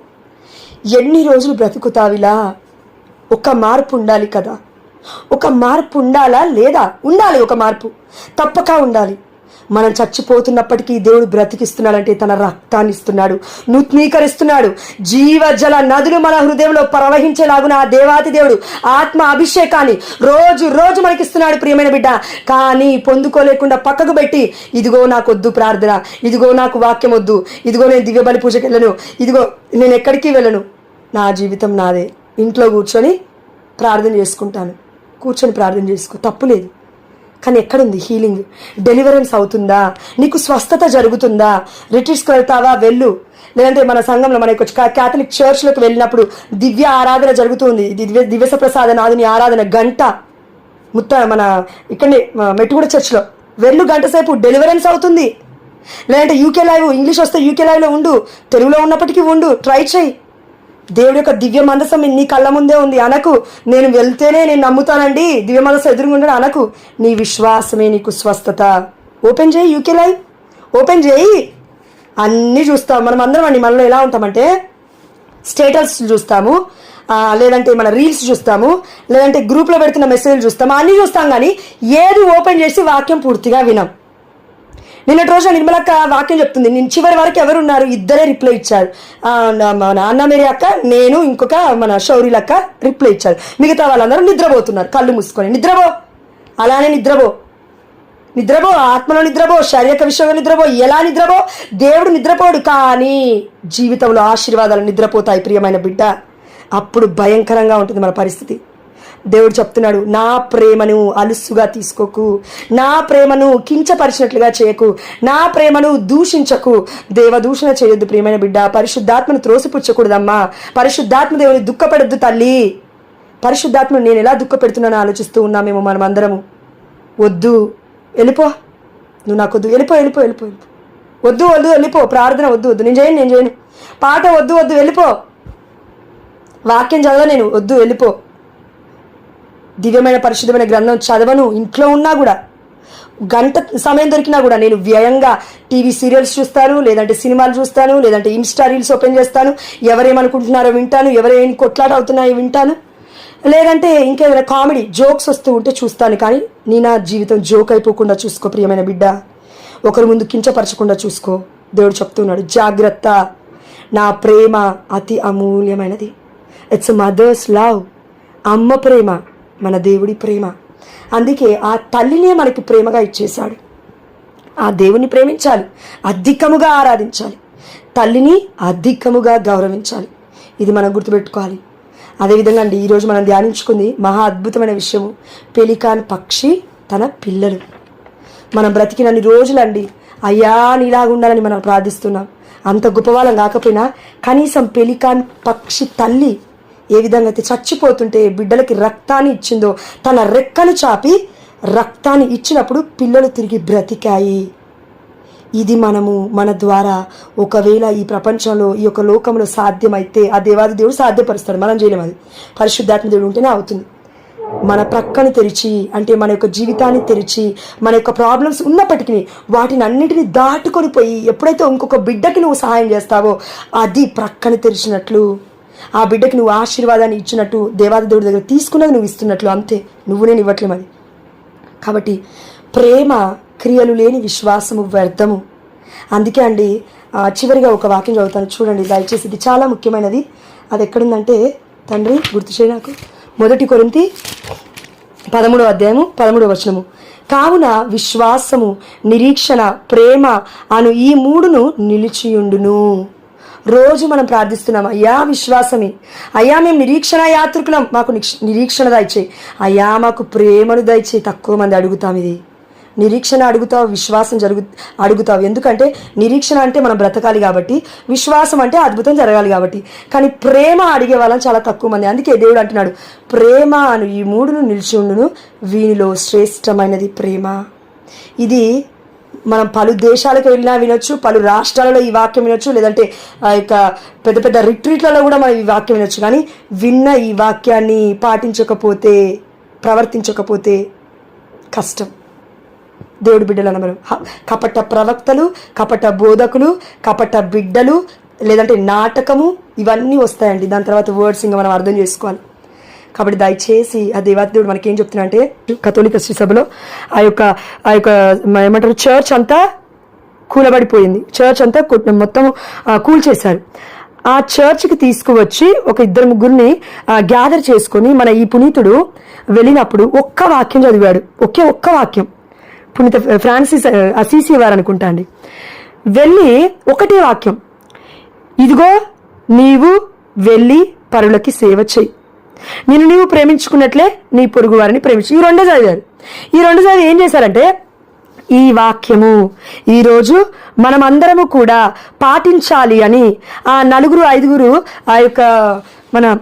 ఎన్ని రోజులు బ్రతుకుతావిలా? ఒక మార్పు ఉండాలి కదా. ఒక మార్పు ఉండాలా లేదా? ఉండాలి, ఒక మార్పు తప్పక ఉండాలి. మనం చచ్చిపోతున్నప్పటికీ దేవుడు బ్రతికిస్తున్నాడంటే తన రక్తాన్ని ఇస్తున్నాడు, నూతనీకరిస్తున్నాడు. జీవజల నదులు మన హృదయంలో ప్రవహించేలాగున ఆ దేవాతి దేవుడు ఆత్మ అభిషేకాన్ని రోజు రోజు మనకిస్తున్నాడు ప్రియమైన బిడ్డ. కానీ పొందుకోలేకుండా పక్కకు పెట్టి, ఇదిగో నాకు వద్దు ప్రార్థన, ఇదిగో నాకు వాక్యం వద్దు, ఇదిగో నేను దివ్య బలి పూజకి వెళ్ళను, ఇదిగో నేను ఎక్కడికి వెళ్ళను, నా జీవితం నాదే, ఇంట్లో కూర్చొని ప్రార్థన చేసుకుంటాను. కూర్చొని ప్రార్థన చేసుకో, తప్పులేదు. కానీ ఎక్కడుంది హీలింగ్? డెలివరెన్స్ అవుతుందా? నీకు స్వస్థత జరుగుతుందా? రిట్రీట్స్కి వెళ్తావా? వెళ్ళు. లేదంటే మన సంఘంలో మన క్యాథలిక్ చర్చ్లోకి వెళ్ళినప్పుడు దివ్య ఆరాధన జరుగుతుంది. దివ్య ప్రసాద నాదుని ఆరాధన గంట మన ఇక్కడనే మెట్టుగూడ చర్చ్లో వెళ్ళు, గంట సేపు డెలివరెన్స్ అవుతుంది. లేదంటే యూకే లైవ్, ఇంగ్లీష్ వస్తే యూకే లైవ్లో ఉండు, తెలుగులో ఉన్నప్పటికీ ఉండు, ట్రై చేయి. దేవుడి యొక్క దివ్య మందసం నీ కళ్ళ ముందే ఉంది అనకు. నేను వెళ్తేనే నేను నమ్ముతానండి, దివ్య మందసం ఎదురుగుండా అనకు. నీ విశ్వాసమే నీకు స్వస్థత. ఓపెన్ చేయి, యూకే లైవ్ ఓపెన్ చేయి, అన్నీ చూస్తాం. మనం అందరం అండి మనలో ఎలా ఉంటామంటే స్టేటస్ చూస్తాము, లేదంటే మన రీల్స్ చూస్తాము, లేదంటే గ్రూప్లో పెడుతున్న మెసేజ్లు చూస్తాము, అన్నీ చూస్తాం. కానీ ఏది ఓపెన్ చేసి వాక్యం పూర్తిగా వినం. నిన్నటి రోజు నిర్మలక్క వాక్యం చెప్తుంది. నేను చివరి వరకు ఎవరున్నారు? ఇద్దరే రిప్లై ఇచ్చారు. మన అన్నమేరి అక్క, నేను, ఇంకొక మన శౌర్యులక్క రిప్లై ఇచ్చారు. మిగతా వాళ్ళందరూ నిద్రపోతున్నారు కళ్ళు మూసుకొని. నిద్రపో, అలానే నిద్రపో, నిద్రపో, ఆత్మలో నిద్రపో, శారీరక విషయంలో నిద్రపో. ఎలా నిద్రపో? దేవుడు నిద్రపోడు, కానీ జీవితంలో ఆశీర్వాదాలు నిద్రపోతాయి ప్రియమైన బిడ్డ. అప్పుడు భయంకరంగా ఉంటుంది మన పరిస్థితి. దేవుడు చెప్తున్నాడు, నా ప్రేమను అలుసుగా తీసుకోకు, నా ప్రేమను కించపరిచినట్లుగా చేయకు, నా ప్రేమను దూషించకు. దేవదూషణ చేయొద్దు ప్రియమైన బిడ్డ. పరిశుద్ధాత్మను త్రోసిపుచ్చకూడదమ్మా. పరిశుద్ధాత్మ దేవుని దుఃఖపెడద్దు తల్లి. పరిశుద్ధాత్మను నేను ఎలా దుఃఖపెడుతున్నానో ఆలోచిస్తూ ఉన్నామేమో మనం అందరము. వద్దు, వెళ్ళిపో, నువ్వు నాకు వద్దు, వెళ్ళిపో వెళ్ళిపో వెళ్ళిపో, వద్దు వద్దు, వెళ్ళిపో. ప్రార్థన వద్దు వద్దు, నేను చేయను. పాట వద్దు వద్దు, వెళ్ళిపో. వాక్యం చదవ, నేను వద్దు, వెళ్ళిపో. దివ్యమైన పరిశుద్ధమైన గ్రంథం చదవను. ఇంట్లో ఉన్నా కూడా గంట సమయం దొరికినా కూడా నేను వ్యయంగా టీవీ సీరియల్స్ చూస్తాను, లేదంటే సినిమాలు చూస్తాను, లేదంటే ఇన్స్టా రీల్స్ ఓపెన్ చేస్తాను. ఎవరేమనుకుంటున్నారో వింటాను, ఎవరేం కొట్లాట అవుతున్నాయో వింటాను, లేదంటే ఇంకేదైనా కామెడీ జోక్స్ వస్తూ ఉంటే చూస్తాను. కానీ నా జీవితం జోక్ అయిపోకుండా చూసుకో ప్రియమైన బిడ్డ. ఒకరి ముందు కించపరచకుండా చూసుకో. దేవుడు చెప్తున్నాడు, జాగ్రత్త, నా ప్రేమ అతి అమూల్యమైనది. It's mothers love. అమ్మ ప్రేమ మన దేవుడి ప్రేమ. అందుకే ఆ తల్లినే మనకి ప్రేమగా ఇచ్చేశాడు. ఆ దేవుని ప్రేమించాలి, అధికముగా ఆరాధించాలి, తల్లిని అధికముగా గౌరవించాలి. ఇది మనం గుర్తుపెట్టుకోవాలి. అదేవిధంగా అండి ఈరోజు మనం ధ్యానించుకుంది మహా అద్భుతమైన విషయము, పెలికాన్ పక్షి తన పిల్లలు. మనం బ్రతికినన్ని రోజులండి అయ్యా నీలాగా ఉండాలని మనం ప్రార్థిస్తున్నాం. అంత గొప్పవాళ్ళం కాకపోయినా కనీసం పెలికాన్ పక్షి తల్లి ఏ విధంగా అయితే చచ్చిపోతుంటే బిడ్డలకి రక్తాన్ని ఇచ్చిందో, తన రెక్కలు చాపి రక్తాన్ని ఇచ్చినప్పుడు పిల్లలు తిరిగి బ్రతికాయి. ఇది మనము మన ద్వారా ఒకవేళ ఈ ప్రపంచంలో, ఈ యొక్క లోకంలో సాధ్యమైతే ఆ దేవాది దేవుడు సాధ్యపరుస్తాడు. మనం చేయలేము, అది పరిశుద్ధాత్మ దేవుడు ఉంటేనే అవుతుంది. మన ప్రక్కను తెరిచి, అంటే మన యొక్క జీవితాన్ని తెరిచి, మన యొక్క ప్రాబ్లమ్స్ ఉన్నప్పటికీ వాటిని అన్నిటిని దాటుకొని పోయి ఎప్పుడైతే ఇంకొక బిడ్డకి నువ్వు సహాయం చేస్తావో అది ప్రక్కను తెరిచినట్లు, ఆ బిడ్డకి నువ్వు ఆశీర్వాదాన్ని ఇచ్చినట్టు, దేవాది దేవుడి దగ్గర తీసుకున్నది నువ్వు ఇస్తున్నట్లు. అంతే, నువ్వు నేను ఇవ్వట్లేము అది. కాబట్టి ప్రేమ క్రియలు లేని విశ్వాసము వ్యర్థము. అందుకే అండి చివరిగా ఒక వాక్యం చదువుతాను చూడండి దయచేసి. ఇది చాలా ముఖ్యమైనది. అది ఎక్కడుందంటే తండ్రి గుర్తు చేయి నాకు. 1 కొరింథీ 13:13 కావున విశ్వాసము, నిరీక్షణ, ప్రేమ అను ఈ 3ను నిలిచియుండును. రోజు మనం ప్రార్థిస్తున్నాం, అయ్యా విశ్వాసమే, అయ్యా మేము నిరీక్షణ యాత్రికులం, మాకు నిరీక్షణ దయచేయి, అయ్యా మాకు ప్రేమను దయచేయి. తక్కువ మంది అడుగుతాం ఇది. నిరీక్షణ అడుగుతావు, విశ్వాసం అడుగుతావు. ఎందుకంటే నిరీక్షణ అంటే మనం బ్రతకాలి కాబట్టి, విశ్వాసం అంటే అద్భుతం జరగాలి కాబట్టి. కానీ ప్రేమ అడిగే వాళ్ళని చాలా తక్కువ మంది. అందుకే దేవుడు అంటున్నాడు, ప్రేమ అను ఈ 3ను నిలిచి ఉండును, వీనిలో శ్రేష్టమైనది ప్రేమ. ఇది మనం పలు దేశాలకు వెళ్ళినా వినొచ్చు, పలు రాష్ట్రాలలో ఈ వాక్యం వినొచ్చు, లేదంటే ఆ యొక్క పెద్ద పెద్ద రిట్రీట్లలో కూడా మనం ఈ వాక్యం వినొచ్చు. కానీ విన్న ఈ వాక్యాన్ని పాటించకపోతే, ప్రవర్తించకపోతే కష్టం. దేవుడి బిడ్డలు అన్న మనం కపట ప్రవక్తలు, కపట బోధకులు, కపట బిడ్డలు, లేదంటే నాటకము, ఇవన్నీ వస్తాయండి. దాని తర్వాత వర్డ్స్ ఇంకా మనం అర్థం చేసుకోవాలి. కాబట్టి దయచేసి ఆ దేవాతి దేవుడు మనకేం చెప్తున్నా అంటే, కథోలిక శ్రీ సభలో ఆ యొక్క ఏమంటారు చర్చ్ అంతా కూలబడిపోయింది. చర్చ్ అంతా మొత్తం కూల్చేశారు. ఆ చర్చ్కి తీసుకువచ్చి ఒక 2-3 గ్యాదర్ చేసుకొని మన ఈ పునీతుడు వెళ్ళినప్పుడు ఒక్క వాక్యం చదివాడు. ఒక్క వాక్యం. పునీత ఫ్రాన్సిస్ అసీసీ వారు అనుకుంటా అండి. వెళ్ళి ఒకటే వాక్యం, ఇదిగో నీవు వెళ్ళి పరులకి సేవ చెయ్యి, నిన్ను నీవు ప్రేమించుకున్నట్లే నీ పొరుగు వారిని ప్రేమించు. ఈ 2 చదివారు. ఈ 2 చదివి ఏం చేశారంటే, ఈ వాక్యము ఈరోజు మనమందరము కూడా పాటించాలి అని ఆ 4-5 ఆ యొక్క మన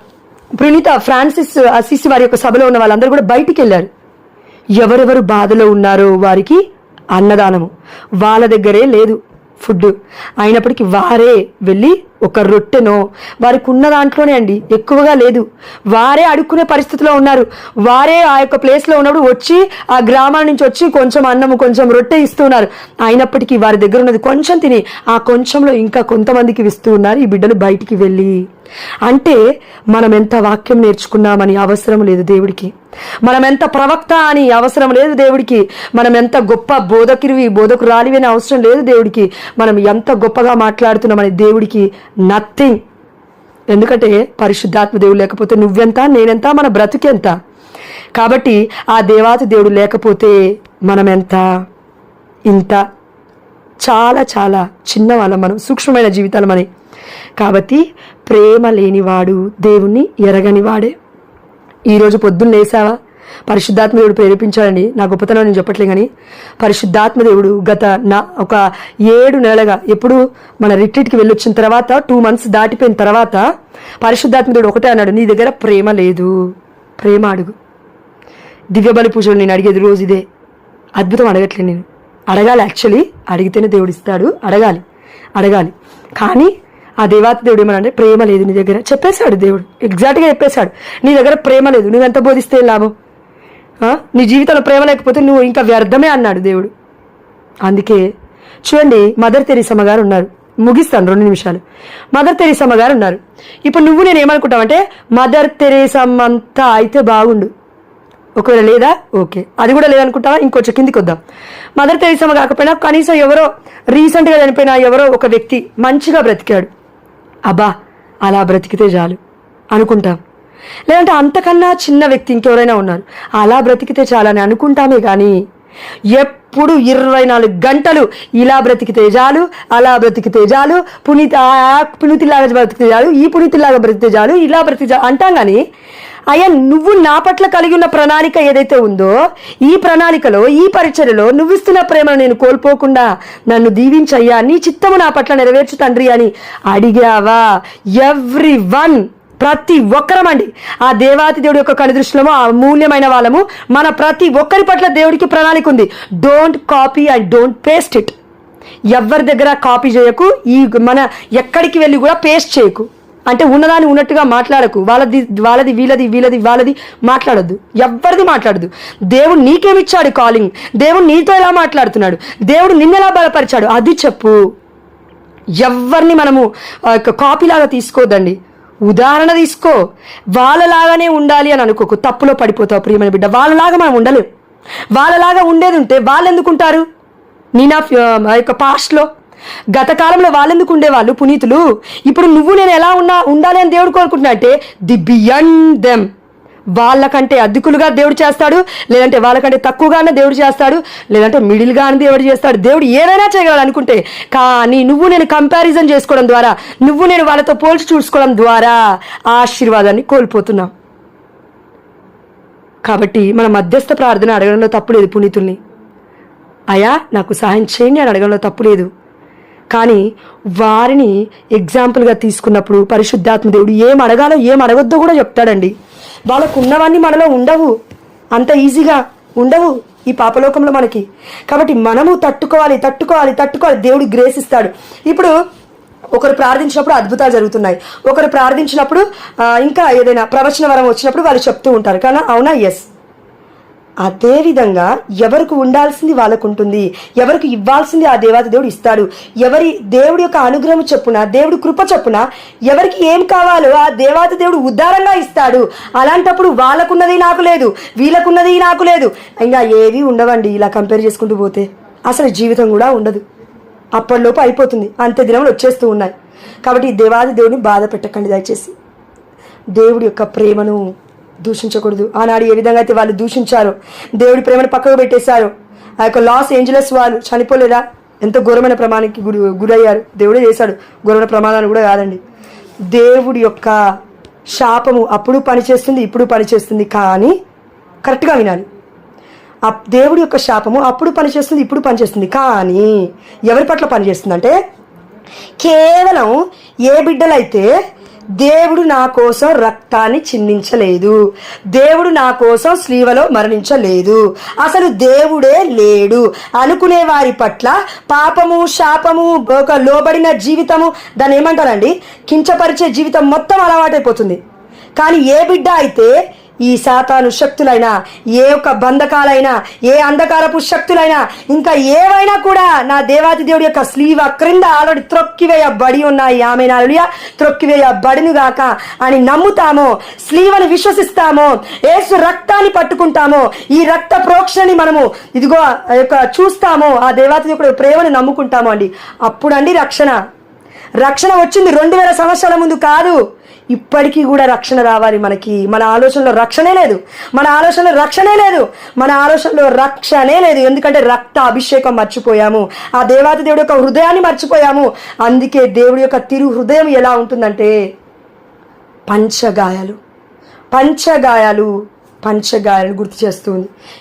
పునీత ఫ్రాన్సిస్ అసీసీ వారి యొక్క సభలో ఉన్న వాళ్ళందరూ కూడా బయటికి వెళ్ళారు. ఎవరెవరు బాధలో ఉన్నారో వారికి అన్నదానము, వాళ్ళ దగ్గరే లేదు ఫుడ్, అయినప్పటికీ వారే వెళ్ళి ఒక రొట్టెనో వారికి ఉన్న దాంట్లోనే అండి, ఎక్కువగా లేదు, వారే అడుక్కునే పరిస్థితిలో ఉన్నారు. వారే ఆ యొక్క ప్లేస్లో ఉన్నప్పుడు వచ్చి ఆ గ్రామాల నుంచి వచ్చి కొంచెం అన్నము కొంచెం రొట్టె ఇస్తున్నారు. అయినప్పటికీ వారి దగ్గర ఉన్నది కొంచెం తిని ఆ కొంచెంలో ఇంకా కొంతమందికి ఇస్తూ ఉన్నారు ఈ బిడ్డలు బయటికి వెళ్ళి. అంటే మనం ఎంత వాక్యం నేర్చుకున్నామని అవసరం లేదు దేవుడికి, మనం ఎంత ప్రవక్త అని అవసరం లేదు దేవుడికి, మనం ఎంత గొప్ప బోధకురాలివి అని అవసరం లేదు దేవుడికి, మనం ఎంత గొప్పగా మాట్లాడుతున్నామని దేవుడికి నథింగ్. ఎందుకంటే పరిశుద్ధాత్మ దేవుడు లేకపోతే నువ్వెంత, నేనెంత, మన బ్రతుకెంత. కాబట్టి ఆ దేవాతి దేవుడు లేకపోతే మనమెంత, ఇంత చాలా చాలా చిన్నవాళ్ళం మనం, సూక్ష్మమైన జీవితాలు మనవి. కాబట్టి ప్రేమ లేనివాడు దేవుణ్ణి ఎరగనివాడే. ఈరోజు పొద్దున్న లేసావా, పరిశుద్ధాత్మ దేవుడు ప్రేరేపించాడండి. నా గొప్పతనం నేను చెప్పట్లే, కానీ పరిశుద్ధాత్మ దేవుడు గత ఒక 7 నెలలుగా, ఎప్పుడు మన రిట్రీట్కి వెళ్ళొచ్చిన తర్వాత 2 months దాటిపోయిన తర్వాత పరిశుద్ధాత్మ దేవుడు ఒకటే అన్నాడు, నీ దగ్గర ప్రేమ లేదు, ప్రేమ అడుగు. దివ్యబలి పూజలు నేను అడిగేది రోజు ఇదే. అద్భుతం అడగట్లేదు నేను, అడగాలి. యాక్చువల్లీ అడిగితేనే దేవుడు ఇస్తాడు, అడగాలి. కానీ ఆ దేవాతి దేవుడు ఏమనంటే, ప్రేమ లేదు నీ దగ్గర. చెప్పేశాడు దేవుడు, ఎగ్జాక్ట్గా చెప్పేశాడు, నీ దగ్గర ప్రేమ లేదు, నువ్వెంత బోధిస్తే లాభం, నీ జీవితంలో ప్రేమ లేకపోతే నువ్వు ఇంకా వ్యర్థమే అన్నాడు దేవుడు. అందుకే చూడండి, మదర్ తెరీసమ్మ గారు ఉన్నారు, ముగిస్తాను 2 నిమిషాలు. మదర్ తెరీసమ్మ గారు ఉన్నారు. ఇప్పుడు నువ్వు నేను ఏమనుకుంటావంటే, మదర్ తెరీసమ్మ అంతా అయితే బాగుండు, ఒకవేళ లేదా ఓకే, అది కూడా లేదనుకుంటావా, ఇంకొంచెం కిందికి వద్దాం. మదర్ తెరీసమ్మ కాకపోయినా కనీసం ఎవరో రీసెంట్గా చనిపోయిన ఎవరో ఒక వ్యక్తి మంచిగా బ్రతికాడు, అబ్బా అలా బ్రతికితే చాలు అనుకుంటాం. లేదంటే అంతకన్నా చిన్న వ్యక్తి ఇంకెవరైనా ఉన్నారు, అలా బ్రతికితే చాలని అనుకుంటామే. కానీ ఎప్పుడు 24 గంటలు ఇలా బ్రతికితే చాలు, అలా బ్రతికితే చాలు, పునీతిలాగా బ్రతికితే చాలు, ఈ పునీతిలాగా బ్రతికితే చాలు, ఇలా బ్రతికి చాలు అంటాం. కానీ అయ్యా, నువ్వు నా పట్ల కలిగి ఉన్న ప్రణాళిక ఏదైతే ఉందో, ఈ ప్రణాళికలో, ఈ పరిచర్యలో నువ్వు ఇస్తున్న ప్రేమను నేను కోల్పోకుండా నన్ను దీవించయ్యా, నీ చిత్తము నా పట్ల నెరవేర్చు తండ్రి అని అడిగావా? ఎవ్రీవన్, ప్రతి ఒక్కరమండి ఆ దేవాతి దేవుడి యొక్క కనుదృష్టిలో అమూల్యమైన వాళ్ళము. మన ప్రతి ఒక్కరి పట్ల దేవుడికి ప్రణాళిక ఉంది. Don't copy and don't paste it. ఎవరి దగ్గర కాపీ చేయకు, ఈ మన ఎక్కడికి వెళ్ళి కూడా పేస్ట్ చేయకు. అంటే ఉన్నదాన్ని ఉన్నట్టుగా మాట్లాడకు, వాళ్ళది వీళ్ళది మాట్లాడొద్దు, ఎవరిది మాట్లాడద్దు. దేవుడు నీకేమిచ్చాడు కాలింగ్, దేవుడు నీతో ఎలా మాట్లాడుతున్నాడు, దేవుడు నిన్నెలా బలపరిచాడు, అది చెప్పు. ఎవరిని మనము కాపీలాగా తీసుకోవద్దండి, ఉదాహరణ తీసుకో. వాళ్ళలాగానే ఉండాలి అని అనుకోకు, తప్పులో పడిపోతావు ప్రియమైన బిడ్డ. వాళ్ళలాగా మనం ఉండలేం. వాళ్ళలాగా ఉండేది ఉంటే వాళ్ళు ఎందుకుంటారు? నా యొక్క పాస్ట్లో గత కాలంలో వాళ్ళెందుకు ఉండేవాళ్ళు పునీతులు? ఇప్పుడు నువ్వు నేను ఎలా ఉండాలి అని దేవుడు కోరుకుంటున్నా అంటే, ది బియాండ్ దెమ్, వాళ్ళకంటే అధికులుగా దేవుడు చేస్తాడు, లేదంటే వాళ్ళకంటే తక్కువగానే దేవుడు చేస్తాడు, లేదంటే మిడిల్గానే దేవుడు చేస్తాడు. దేవుడు ఏదైనా చేయగలడు అనుకుంటే. కానీ నువ్వు నేను కంపారిజన్ చేసుకోవడం ద్వారా, నువ్వు నేను వాళ్ళతో పోల్చి చూసుకోవడం ద్వారా ఆశీర్వాదాన్ని కోల్పోతున్నాం. కాబట్టి మన మధ్యస్థ ప్రార్థన అడగడంలో తప్పు లేదు. పునీతుల్ని అయ్యా నాకు సహాయం చేయండి అని అడగడంలో తప్పు లేదు. కానీ వారిని ఎగ్జాంపుల్గా తీసుకున్నప్పుడు పరిశుద్ధాత్మ దేవుడు ఏం అడగాలో ఏం అడగొద్దో కూడా చెప్తాడండి. వాళ్ళకు ఉన్నవన్నీ మనలో ఉండవు, అంత ఈజీగా ఉండవు. ఈ పాపలోకంలో మనకి. కాబట్టి మనము తట్టుకోవాలి. దేవుడు గ్రేస్ ఇస్తాడు. ఇప్పుడు ఒకరు ప్రార్థించినప్పుడు అద్భుతాలు జరుగుతున్నాయి, ఒకరు ప్రార్థించినప్పుడు ఇంకా ఏదైనా ప్రవచన వరం వచ్చినప్పుడు వాళ్ళు చెప్తూ ఉంటారు కదా, అవునా? ఎస్. అదేవిధంగా ఎవరికి ఉండాల్సింది వాళ్ళకు ఉంటుంది, ఎవరికి ఇవ్వాల్సింది ఆ దేవాది దేవుడు ఇస్తాడు. ఎవరి దేవుడి యొక్క అనుగ్రహం చెప్పున, దేవుడి కృప చెప్పున ఎవరికి ఏం కావాలో ఆ దేవాది దేవుడు ఉదారంగా ఇస్తాడు. అలాంటప్పుడు వాళ్ళకున్నది నాకు లేదు, వీళ్ళకున్నది నాకు లేదు, ఇంకా ఏవి ఉండవండి. ఇలా కంపేర్ చేసుకుంటూ పోతే అసలు జీవితం కూడా ఉండదు. అప్పటిలోపు అయిపోతుంది, అంత్య దినములు వచ్చేస్తూ ఉన్నాయి. కాబట్టి ఈ దేవాది దేవుడిని బాధ పెట్టకండి దయచేసి. దేవుడి యొక్క ప్రేమను దూషించకూడదు. ఆనాడు ఏ విధంగా అయితే వాళ్ళు దూషించారో, దేవుడి ప్రేమను పక్కకు పెట్టేశారు. ఆ యొక్క లాస్ ఏంజలస్ వాళ్ళు చనిపోలేదా? ఎంతో ఘోరమైన ప్రమాణానికి గురయ్యారు. దేవుడే చేశాడు, ఘోరమైన ప్రమాదాలు కూడా కాదండి. దేవుడి యొక్క శాపము అప్పుడు పనిచేస్తుంది, ఇప్పుడు పనిచేస్తుంది. కానీ కరెక్ట్గా వినాలి. దేవుడి యొక్క శాపము అప్పుడు పనిచేస్తుంది, ఇప్పుడు పనిచేస్తుంది. కానీ ఎవరి పట్ల పనిచేస్తుంది అంటే, కేవలం ఏ బిడ్డలైతే దేవుడు నా కోసం రక్తాన్ని చిందించలేదు, దేవుడు నా కోసం స్లీవలో మరణించలేదు, అసలు దేవుడే లేడు అనుకునే వారి పట్ల పాపము, శాపము, ఒక లోబడిన జీవితము, దాన్ని ఏమంటారండి, కించపరిచే జీవితం మొత్తం అలవాటైపోతుంది. కానీ ఏ బిడ్డ అయితే ఈ సాతాను శక్తులైనా, ఏ ఒక్క బంధకాలైనా, ఏ అంధకారపు శక్తులైనా, ఇంకా ఏవైనా కూడా నా దేవాది దేవుడి యొక్క స్లీవ క్రింద ఆల్రెడీ త్రొక్కివేయబడి ఉన్నాయి, ఆమె నాలుయ త్రొక్కివేయబడిను గాక అని నమ్ముతామో, స్లీవను విశ్వసిస్తామో, యేసు రక్తాన్ని పట్టుకుంటామో, ఈ రక్త ప్రోక్షణని మనము ఇదిగో చూస్తామో, ఆ దేవాది దేవుడి ప్రేమను నమ్ముకుంటామో అండి, అప్పుడండి రక్షణ వచ్చింది. 2000 సంవత్సరాల ముందు కాదు, ఇప్పటికీ కూడా రక్షణ రావాలి మనకి. మన ఆలోచనలో రక్షణే లేదు. ఎందుకంటే రక్త అభిషేకం మర్చిపోయాము, ఆ దేవాది దేవుడి యొక్క హృదయాన్ని మర్చిపోయాము. అందుకే దేవుడి యొక్క తిరు హృదయం ఎలా ఉంటుందంటే పంచగాయాలు గుర్తు చేస్తుంది.